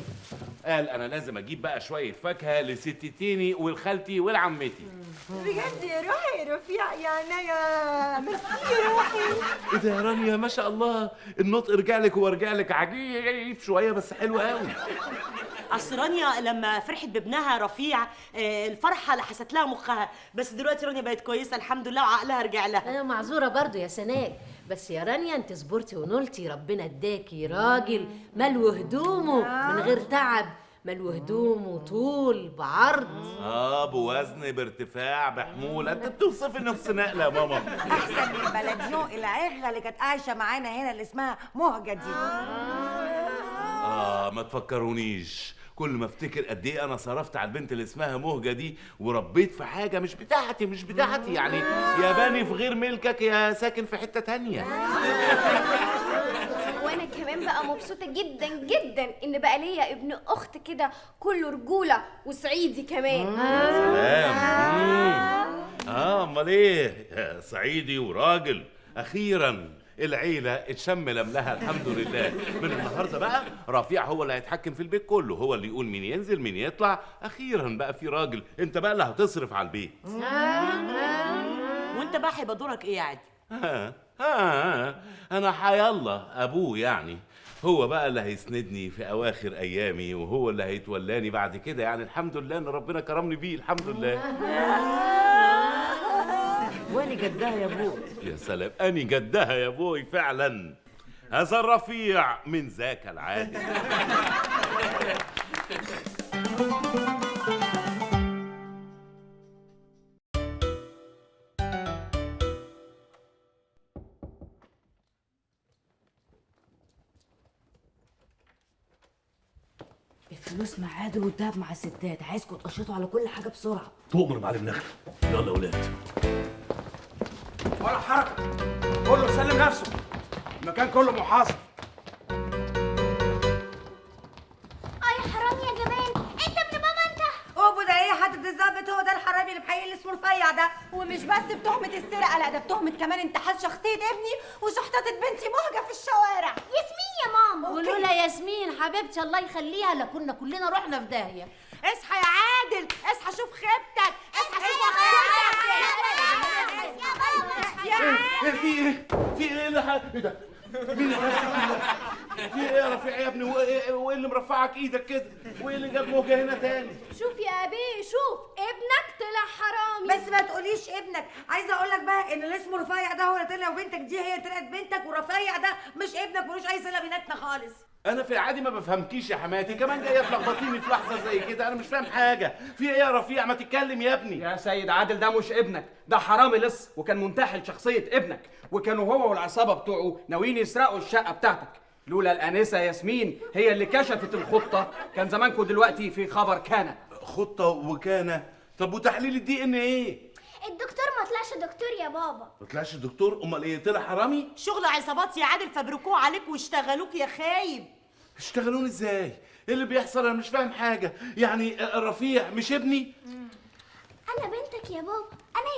قال انا لازم اجيب بقى شويه فاكهه لستتيني والخالتي والعمتي. بجد يا روحي رفيع يا عينيا. ميرسي يا روحي. ايه ده يا رانيا، ما شاء الله النطق رجع لك ورجع لك، عجيب شويه بس حلو قوي. اصل رانيا لما فرحت بابنها رفيع الفرحه لحست لها مخها، بس دلوقتي رانيا بقت كويسه الحمد لله وعقلها رجع لها. انا معذوره برضو يا سناء، بس يا رانيا انت صبرتي ونلتي، ربنا اداكي راجل ملو هدومه من غير تعب، ملو هدومه طول بعرض، بوزن بارتفاع بحمول. انت بتوصفي نفس نقله يا ماما. احسن من بلديون العغله اللي كانت عايشه معانا هنا اللي اسمها مهجه دي. ما تفكرونيش، كل ما افتكر قد ايه انا صرفت على البنت اللي اسمها مهجه دي وربيت في حاجه مش بتاعتي يعني يا باني في غير ملكك يا ساكن في حته تانية. وانا كمان بقى مبسوطه جدا جدا ان بقى ليا ابن اخت كده كله رجوله وصعيدي كمان. سلام. امال ايه، صعيدي وراجل. اخيرا العيله اتشم لملها الحمد لله. من النهارده بقى رفيع هو اللي هيتحكم في البيت كله، هو اللي يقول مين ينزل مين يطلع. اخيرا بقى في راجل، انت بقى اللي هتصرف على البيت. وانت بقى هيبقى دورك ايه يا عادل؟ انا حيالله ابوه يعني، هو بقى اللي هيسندني في اواخر ايامي وهو اللي هيتولاني بعد كده يعني. الحمد لله ان ربنا كرمني بيه الحمد لله. واني جدها يا ابوي. يا سلام، اني جدها يا ابوي فعلا. هذا الرفيع من ذاك العادل. الفلوس مع عادل والدهب مع الستات، عايزكم تقشطوا على كل حاجه بسرعه. تؤمر معلم نخل. يلا يا ولاد. ولا حركه، كله سلم نفسه، المكان كله محاصر. يا حرام يا جمال، انت ابن بابا انت. ابو ده ايه حضرة الظابط؟ هو ده الحرامي اللي بحقيقي اللي اسمه رفيع ده. ومش بس بتهمة السرقة، لا ده بتهمة كمان انتحال شخصية ابني وشحططة بنتي مهجة في الشوارع. ياسمين يا ماما. ولولا ياسمين حبيبتي الله يخليها لكنا كلنا رحنا في داهيه. اصحى يا عادل، اصحى شوف خيبتك، اصحى شوف في ايه ايه ده؟ مين اللي ماسك كده؟ في ايه يا رفيع يا ابني؟ وايه اللي مرفعك ايدك كده؟ وايه اللي جاب موجه هنا تاني؟ شوف يا ابي، شوف ابنك طلع حرامي. بس ما تقوليش ابنك، عايزه اقول لك بقى ان اللي اسمه رفيع ده هو اللي طلع، وبنتك دي هي طلعت بنتك، ورفيع ده مش ابنك، ملوش اي صله بيناتنا خالص. انا في العادي ما بفهمكيش يا حماتي، كمان جايه تلخبطيني في لحظه زي كده. انا مش فاهم حاجه. في ايه يا رفيع؟ ما تتكلم يا ابني. يا سيد عادل ده مش ابنك، ده حرامي لص وكان منتحل شخصيه ابنك، وكانوا هو والعصابه بتوعه ناويين يسرقوا الشقه بتاعتك. لولا الانسه ياسمين هي اللي كشفت الخطه كان زمانكم دلوقتي في خبر كان. خطه وكانه. طب وتحليل الدي ان ايه؟ الدكتور ما طلعش دكتور يا بابا. ما طلعش دكتور؟ امال ايه، طلع حرامي؟ شغل عصابات يا عادل، فبركوه عليك واشتغلوك يا خايب. اشتغلون ازاي؟ ايه اللي بيحصل؟ انا مش فاهم حاجه. يعني رفيع مش ابني؟ انا بنتك يا بابا.